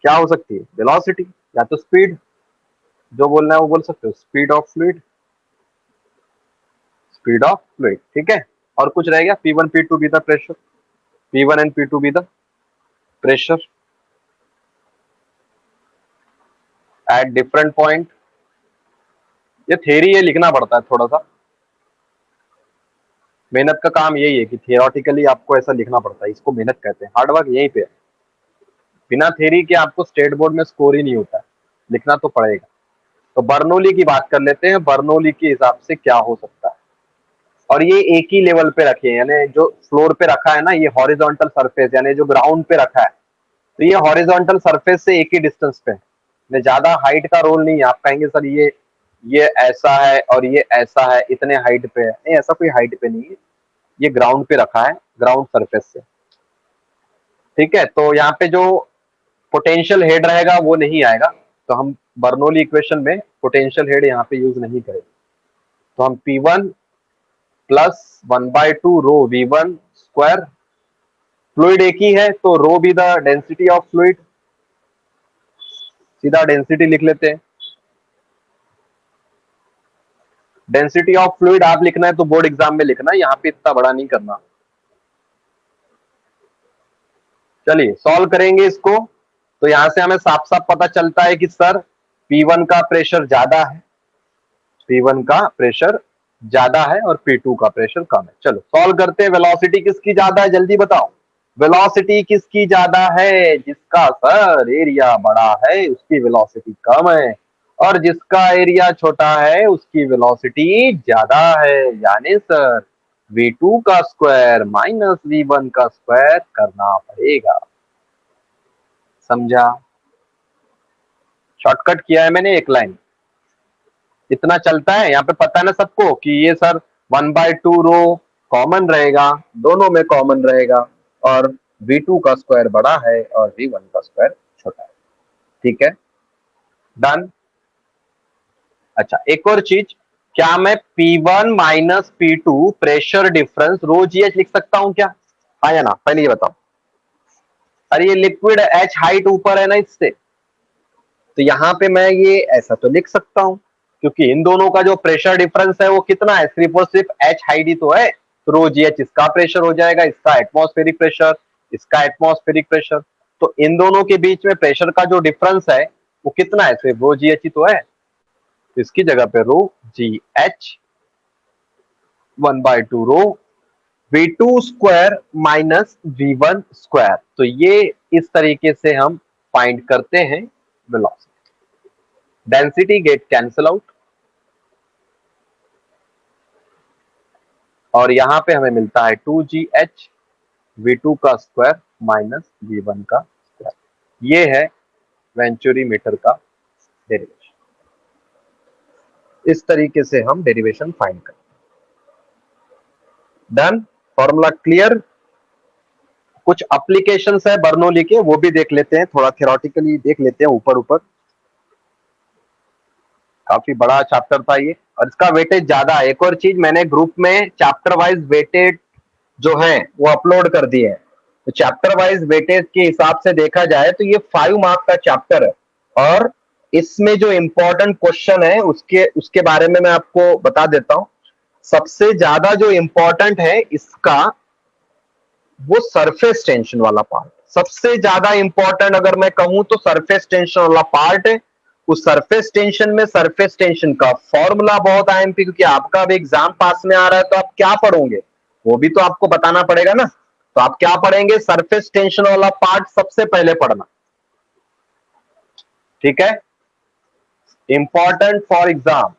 क्या हो सकती है? वेलोसिटी या तो स्पीड, जो बोलना है वो बोल सकते हो, speed of fluid, speed of fluid, ठीक है। और कुछ रह गया? P1 P2 भी था pressure, P1 and P2 be the pressure at different point. ये थ्योरी है, लिखना पड़ता है थोड़ा सा, मेहनत का काम यही है कि थियोरेटिकली आपको ऐसा लिखना पड़ता है, इसको मेहनत कहते हैं, हार्डवर्क यहीं पे है। बिना थ्योरी के आपको स्टेट बोर्ड में स्कोर ही नहीं होता है, लिखना तो पड़ेगा। तो बर्नौली की बात कर लेते हैं, बर्नौली के हिसाब से क्या हो सकता है। और ये एक ही लेवल पे रखे हैं, यानी जो फ्लोर पे रखा है ना, ये हॉरिजॉन्टल सरफेस यानी जो ग्राउंड पे रखा है, तो ये हॉरिजॉन्टल सरफेस से एक ही डिस्टेंस पे है, ज्यादा हाइट का रोल नहीं है। आप कहेंगे सर ये ऐसा है और ये ऐसा है, इतने हाइट पे है, नहीं, ऐसा कोई हाइट पे नहीं है, ये ग्राउंड पे रखा है, ग्राउंड सरफेस से, ठीक है। तो यहाँ पे जो पोटेंशियल हेड रहेगा वो नहीं आएगा, तो हम बर्नौली इक्वेशन में पोटेंशियल हेड यहाँ पे यूज नहीं करेंगे। तो हम P1 प्लस 1/2 रो V1 स्क्वायर, फ्लूइड एक ही है तो रो भी द डेंसिटी ऑफ फ्लूइड, सीधा डेंसिटी लिख लेते हैं। डेंसिटी ऑफ फ्लूइड आप लिखना है तो बोर्ड एग्जाम में लिखना है, यहाँ पे इतना बड़ा नहीं करना। चलिए सॉल्व करेंगे इसको, तो यहां से हमें साफ साफ पता चलता है कि सर P1 का प्रेशर ज्यादा है, P1 का प्रेशर ज्यादा है और P2 का प्रेशर कम है। चलो सॉल्व करते हैं। वेलोसिटी किसकी ज्यादा है, जल्दी बताओ। वेलोसिटी किसकी ज्यादा है, जिसका सर एरिया बड़ा है उसकी वेलोसिटी कम है, और जिसका एरिया छोटा है उसकी वेलोसिटी ज्यादा है, यानी सर V2 का स्क्वायर माइनस V1 का स्क्वायर करना पड़ेगा। समझा? शॉर्टकट किया है मैंने, एक लाइन, इतना चलता है। यहाँ पे पता है ना सबको कि ये सर 1/2 रो कॉमन रहेगा, दोनों में कॉमन रहेगा, और V2 का स्क्वायर बड़ा है और V1 का स्क्वायर छोटा है, ठीक है, डन। अच्छा एक और चीज, क्या मैं P1 minus P2 pressure difference rho GH लिख सकता हूं क्या, हाँ या ना, पहले ये बताओ। अरे ये लिक्विड H हाइट ऊपर है ना इससे, तो यहाँ पे मैं ये ऐसा तो लिख सकता हूं, क्योंकि इन दोनों का जो प्रेशर डिफरेंस है वो कितना है, सिर्फ और सिर्फ H हाइट ही तो है, तो रो GH इसका प्रेशर हो जाएगा, इसका एटमॉस्फेरिक प्रेशर, इसका एटमॉस्फेरिक प्रेशर, तो इन दोनों के बीच में प्रेशर का जो डिफरेंस है वो कितना है, सिर्फ रो GH ही तो है, तो इसकी जगह पे रो GH 1/2 rho V2 square minus V1 square, तो ये इस तरीके से हम फाइंड करते हैं velocity. Density get cancel out, और यहां पे हमें मिलता है 2GH V2 का स्क्वायर माइनस V1 का स्क्वायर, ये है वेंचुरी मीटर का डेरिवेशन। इस तरीके से हम डेरिवेशन फाइंड करते हैं। Done, formula clear. कुछ एप्लीकेशंस है बर्नौली के, वो भी देख लेते हैं, थोड़ा थियोरेटिकली देख लेते हैं ऊपर ऊपर, काफी बड़ा चैप्टर था ये और इसका वेटेज ज्यादा है। एक और चीज, मैंने ग्रुप में चैप्टर वाइज वेटेज जो है वो अपलोड कर दिए हैं, तो चैप्टर वाइज वेटेज के हिसाब से देखा जाए तो ये 5 मार्क का चैप्टर है, और इसमें जो इंपॉर्टेंट क्वेश्चन है उसके बारे में मैं आपको बता देता हूं। सबसे ज्यादा जो इंपॉर्टेंट है इसका वो सरफेस टेंशन वाला पार्ट, सबसे ज्यादा इंपॉर्टेंट अगर मैं कहूं तो सरफेस टेंशन वाला पार्ट है। उस सरफेस टेंशन में सरफेस टेंशन का फॉर्मूला बहुत आईएमपी, क्योंकि आपका भी एग्जाम पास में आ रहा है तो आप क्या पढ़ोगे वो भी तो आपको बताना पड़ेगा ना, तो आप क्या पढ़ेंगे, सरफेस टेंशन वाला पार्ट सबसे पहले पढ़ना, ठीक है, इंपॉर्टेंट फॉर एग्जाम।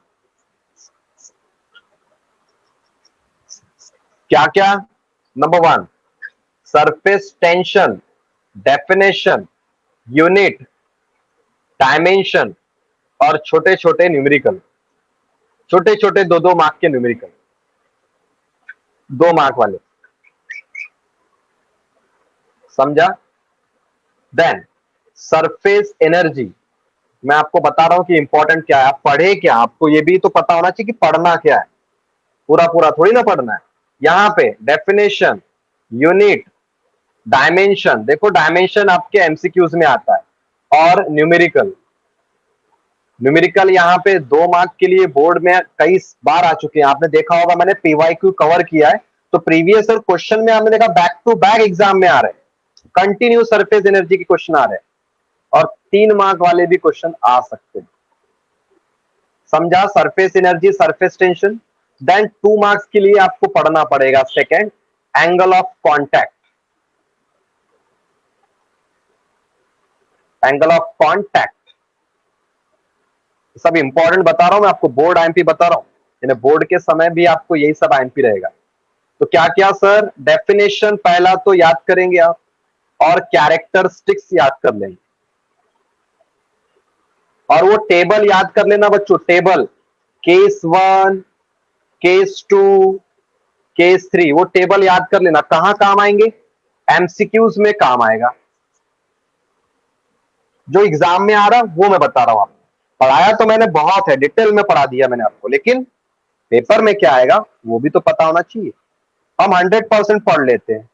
क्या क्या, number 1 surface tension, definition, unit, dimension और छोटे छोटे न्यूमेरिकल, छोटे छोटे 2-2 मार्क के न्यूमेरिकल, 2 मार्क वाले, समझा। देन सरफेस एनर्जी, मैं आपको बता रहा हूं कि इंपॉर्टेंट क्या है, आप पढ़े क्या, आपको ये भी तो पता होना चाहिए कि पढ़ना क्या है, पूरा पूरा थोड़ी ना पढ़ना है। यहां पे डेफिनेशन, यूनिट, डायमेंशन, देखो डायमेंशन आपके एमसीक्यूज में आता है, और न्यूमेरिकल, न्यूमेरिकल यहाँ पे 2 मार्क के लिए बोर्ड में कई बार आ चुके हैं, आपने देखा होगा मैंने पीवाईक्यू कवर किया है, तो प्रीवियस और क्वेश्चन में हमने देखा बैक टू बैक एग्जाम में आ रहे हैं, कंटिन्यू सरफेस एनर्जी के क्वेश्चन आ रहे हैं, और 3 मार्क वाले भी क्वेश्चन आ सकते हैं। समझा? Surface energy, surface tension. Then 2 marks के लिए आपको पढ़ना पड़ेगा second, angle of contact. Angle of contact सब इंपॉर्टेंट बता रहा हूं मैं आपको, बोर्ड आईएमपी बता रहा हूं, यानी बोर्ड के समय भी आपको यही सब आईएमपी रहेगा। तो क्या क्या सर? डेफिनेशन पहला तो याद करेंगे आप, और कैरेक्टरिस्टिक्स याद कर लेंगे, और वो टेबल याद कर लेना बच्चों, टेबल केस 1, केस 2, केस 3, वो टेबल याद कर लेना। कहां काम आएंगे? एमसीक्यूज में काम आएगा। जो एग्जाम में आ रहा वो मैं बता रहा हूं आपको, पढ़ाया तो मैंने बहुत है, डिटेल में पढ़ा दिया मैंने आपको, लेकिन पेपर में क्या आएगा वो भी तो पता होना चाहिए। हम 100% पढ़ लेते हैं,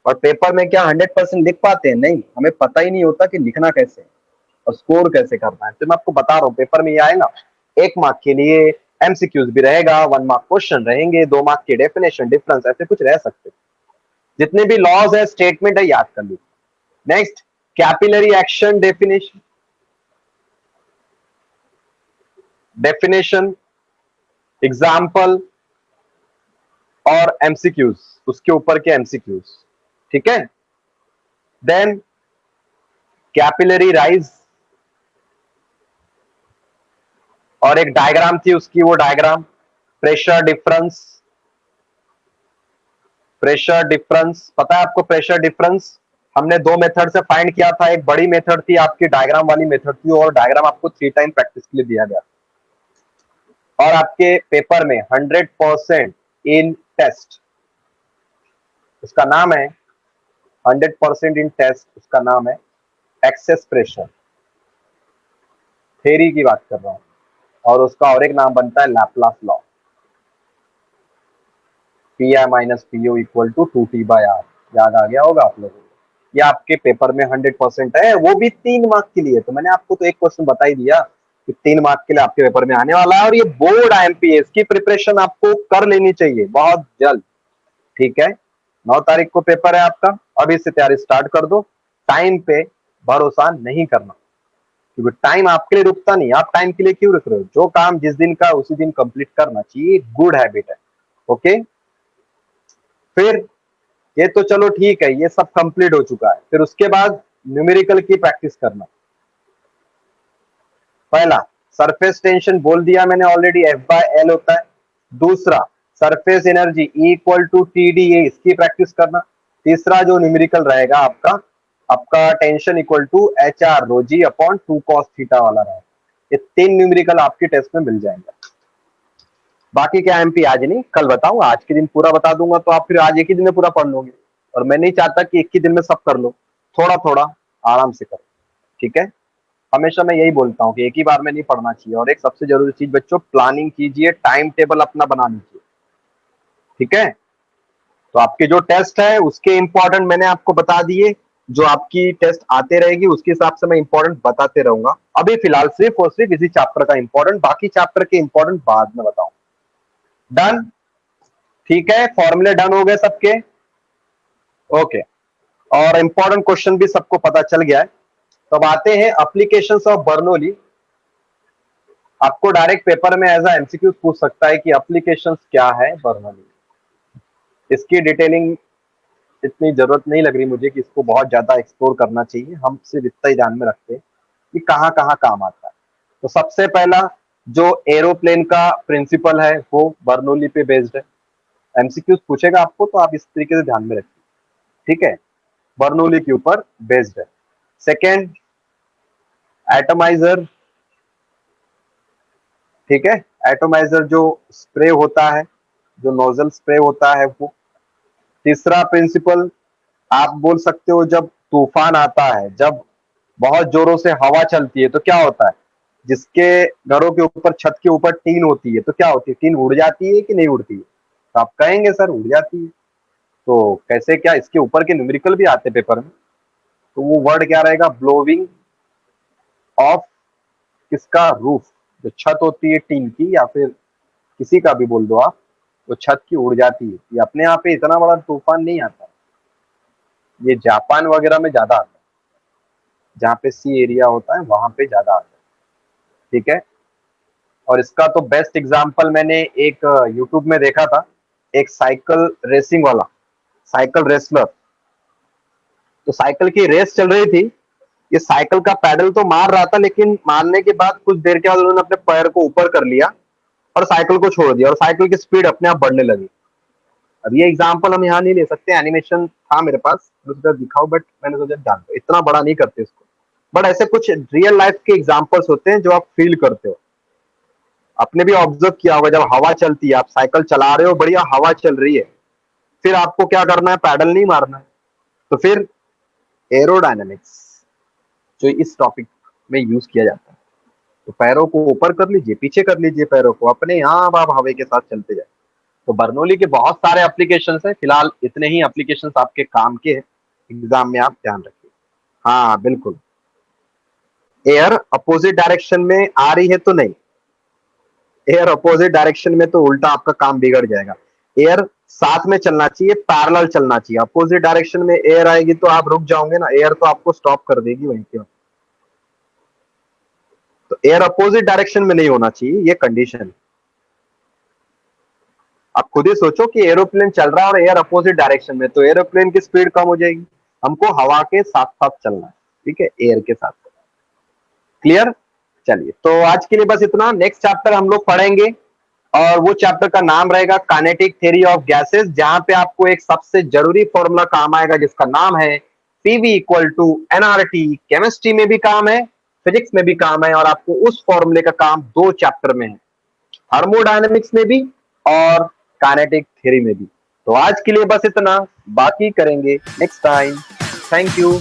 और पेपर में क्या 100% लिख पाते हैं? नहीं, हमें पता ही नहीं होता कि लिखना कैसे है और स्कोर कैसे करना है। तो मैं आपको बता रहा हूँ, पेपर में ये आएगा, 1 मार्क के लिए एमसीक्यूज भी रहेगा, 1 मार्क क्वेश्चन रहेंगे, 2 मार्क की डेफिनेशन, डिफरेंस, ऐसे कुछ रह सकते हैं। जितने भी लॉज है, स्टेटमेंट है, याद कर लीजिए। Next, capillary action definition, definition, example और एमसीक्यूज, उसके ऊपर के एमसीक्यूज, ठीक है। देन कैपिलरी राइज, और एक डायग्राम थी उसकी, वो diagram, pressure difference, pressure difference पता है आपको? प्रेशर डिफरेंस हमने 2 मेथड से फाइंड किया था, एक बड़ी मेथड थी आपकी, डायग्राम वाली मेथड थी, और डायग्राम आपको 3 टाइम प्रैक्टिस के लिए दिया गया, और आपके पेपर में 100% इन टेस्ट, उसका नाम है 100% इन टेस्ट, उसका नाम है एक्सेस प्रेशर, थ्योरी की बात कर रहा हूं, और उसका और एक नाम बनता है Laplace law, P I minus P O equal to 2T/R। याद आ गया होगा आप लोगों को? ये आपके पेपर में 100% है, वो भी 3 मार्क के लिए। तो मैंने आपको तो एक क्वेश्चन बता ही दिया कि 3 मार्क के लिए आपके पेपर में आने वाला है, और ये बोर्ड आईएमपीएस की प्रिपरेशन आपको कर लेनी चाहिए बहुत जल्द, ठीक है। 9 तारीख को पेपर है आपका, अभी से तैयारी स्टार्ट कर दो। टाइम पे भरोसा नहीं करना, क्योंकि टाइम आपके लिए रुकता नहीं। आप टाइम के लिए क्यों रुक रहे हो? जो काम जिस दिन का उसी दिन कंप्लीट करना चाहिए, गुड हैबिट है, ओके। फिर ये तो चलो ठीक है, ये सब कंप्लीट हो चुका है। फिर उसके बाद न्यूमेरिकल की प्रैक्टिस करना। पहला, सरफेस टेंशन बोल दिया मैंने ऑलरेडी, F/L होता है। दूसरा, surface energy equal to TdA, इसकी प्रैक्टिस करना। तीसरा जो न्यूमेरिकल रहेगा आपका, आपका tension equal to HR ρg upon 2 cos theta वाला रहेगा। ये 3 न्यूमेरिकल आपके टेस्ट में मिल जाएंगे। बाकी क्या एमपी आज नहीं, कल बताऊंगा, आज के दिन पूरा बता दूंगा, तो आप फिर आज एक ही दिन में पूरा पढ़ लोगे, और मैं नहीं चाहता कि एक ही दिन में सब कर लो, थोड़ा थोड़ा आराम से करो, ठीक है। हमेशा मैं यही बोलता हूँ कि एक ही बार में नहीं पढ़ना चाहिए। और एक सबसे जरूरी चीज बच्चों, प्लानिंग कीजिए, टाइम टेबल अपना बना लीजिए, ठीक है। तो आपके जो टेस्ट है उसके इंपॉर्टेंट मैंने आपको बता दिए, जो आपकी टेस्ट आते रहेगी उसके हिसाब से मैं इंपॉर्टेंट बताते रहूंगा। अभी फिलहाल सिर्फ और सिर्फ इसी चैप्टर का इंपॉर्टेंट, बाकी चैप्टर के इंपॉर्टेंट बाद में बताऊं। डन, ठीक है, फॉर्मूले डन हो गए सबके, ओके। और इंपॉर्टेंट क्वेश्चन भी सबको पता चल गया है। तो अब आते हैं एप्लीकेशंस ऑफ बर्नौली। आपको डायरेक्ट पेपर में एज एमसीक्यू पूछ सकता है कि एप्लीकेशंस क्या है बर्नौली। इसकी डिटेलिंग इतनी जरूरत नहीं लग रही मुझे कि इसको बहुत ज्यादा एक्सप्लोर करना चाहिए, हम सिर्फ इतना ही ध्यान में रखते हैं कि कहाँ कहाँ काम आता है। तो सबसे पहला जो एरोप्लेन का प्रिंसिपल है वो बर्नौली पे बेस्ड है। एमसीक्यूज पूछेगा आपको तो आप इस तरीके से ध्यान में रखिए, ठीक है, बर्नौली के ऊपर बेस्ड है। सेकेंड, एटमाइजर, ठीक है, एटमाइजर जो स्प्रे होता है, जो नोजल स्प्रे होता है वो। तीसरा प्रिंसिपल, आप बोल सकते हो जब तूफान आता है, जब बहुत जोरों से हवा चलती है तो क्या होता है, जिसके घरों के ऊपर, छत के ऊपर टीन होती है तो क्या होती है, टीन उड़ जाती है कि नहीं उड़ती है? तो आप कहेंगे सर उड़ जाती है। तो कैसे, क्या इसके ऊपर के न्यूमेरिकल भी आते पेपर में? तो वो वर्ड क्या रहेगा, ब्लोविंग ऑफ किसका, रूफ, जो छत होती है टीन की, या फिर किसी का भी बोल दो आप, वो छत की उड़ जाती है। ये अपने यहाँ पे इतना बड़ा तूफान नहीं आता, ये जापान वगैरह में ज्यादा आता है, जहाँ पे सी एरिया होता है वहां पे ज्यादा आता है। ठीक है। और इसका तो बेस्ट एग्जांपल मैंने एक यूट्यूब में देखा था, एक साइकिल रेसिंग वाला, साइकिल रेसलर। तो साइकिल की रेस चल रही थी, ये साइकिल का पैडल तो मार रहा था, लेकिन मारने के बाद कुछ देर के बाद उन्होंने अपने पैर को ऊपर कर लिया और साइकिल को छोड़ दिया, और साइकिल की स्पीड अपने आप बढ़ने लगी। अब ये एग्जांपल हम यहाँ नहीं ले सकते, एनिमेशन था मेरे पास तो दिखाओ, बट मैंने सोचा जान दो, इतना बड़ा नहीं करते इसको। बट ऐसे कुछ रियल लाइफ के एग्जांपल्स होते हैं जो आप फील करते हो। आपने भी ऑब्जर्व किया होगा, जब हवा चलती है, आप साइकिल चला रहे हो, बढ़िया हवा चल रही है, फिर आपको क्या करना है, पैडल नहीं मारना है। तो फिर एरोडायनेमिक्स जो इस टॉपिक में यूज किया जाता है, तो पैरों को ऊपर कर लीजिए, पीछे कर लीजिए पैरों को, अपने यहाँ आप हवा के साथ चलते जाए। तो बर्नौली के बहुत सारे एप्लीकेशन है, फिलहाल इतने ही एप्लीकेशन आपके काम के हैं, एग्जाम में आप ध्यान रखिए। हाँ बिल्कुल, एयर अपोजिट डायरेक्शन में आ रही है तो नहीं, एयर अपोजिट डायरेक्शन में तो उल्टा आपका काम बिगड़ जाएगा। एयर साथ में चलना चाहिए, पैरेलल चलना चाहिए। अपोजिट डायरेक्शन में एयर आएगी तो आप रुक जाओगे ना, एयर तो आपको स्टॉप कर देगी वहीं पे। तो एयर अपोजिट डायरेक्शन में नहीं होना चाहिए, ये कंडीशन। आप खुद ही सोचो कि एरोप्लेन चल रहा है और एयर अपोजिट डायरेक्शन में, तो एरोप्लेन की स्पीड कम हो जाएगी। हमको हवा के साथ साथ चलना है, ठीक है, एयर के साथ। क्लियर? चलिए, तो आज के लिए बस इतना। नेक्स्ट चैप्टर हम लोग पढ़ेंगे, और वो चैप्टर का नाम रहेगा काइनेटिक थ्योरी ऑफ गैसेस, जहां पे आपको एक सबसे जरूरी फॉर्मूला काम आएगा जिसका नाम है PV equal to NRT. Chemistry में भी काम है, फिजिक्स में भी काम है, और आपको उस फॉर्मूले का काम 2 चैप्टर में है, थर्मोडायनेमिक्स में भी और काइनेटिक थ्योरी में भी। तो आज के लिए बस इतना, बाकी करेंगे नेक्स्ट टाइम। Thank you.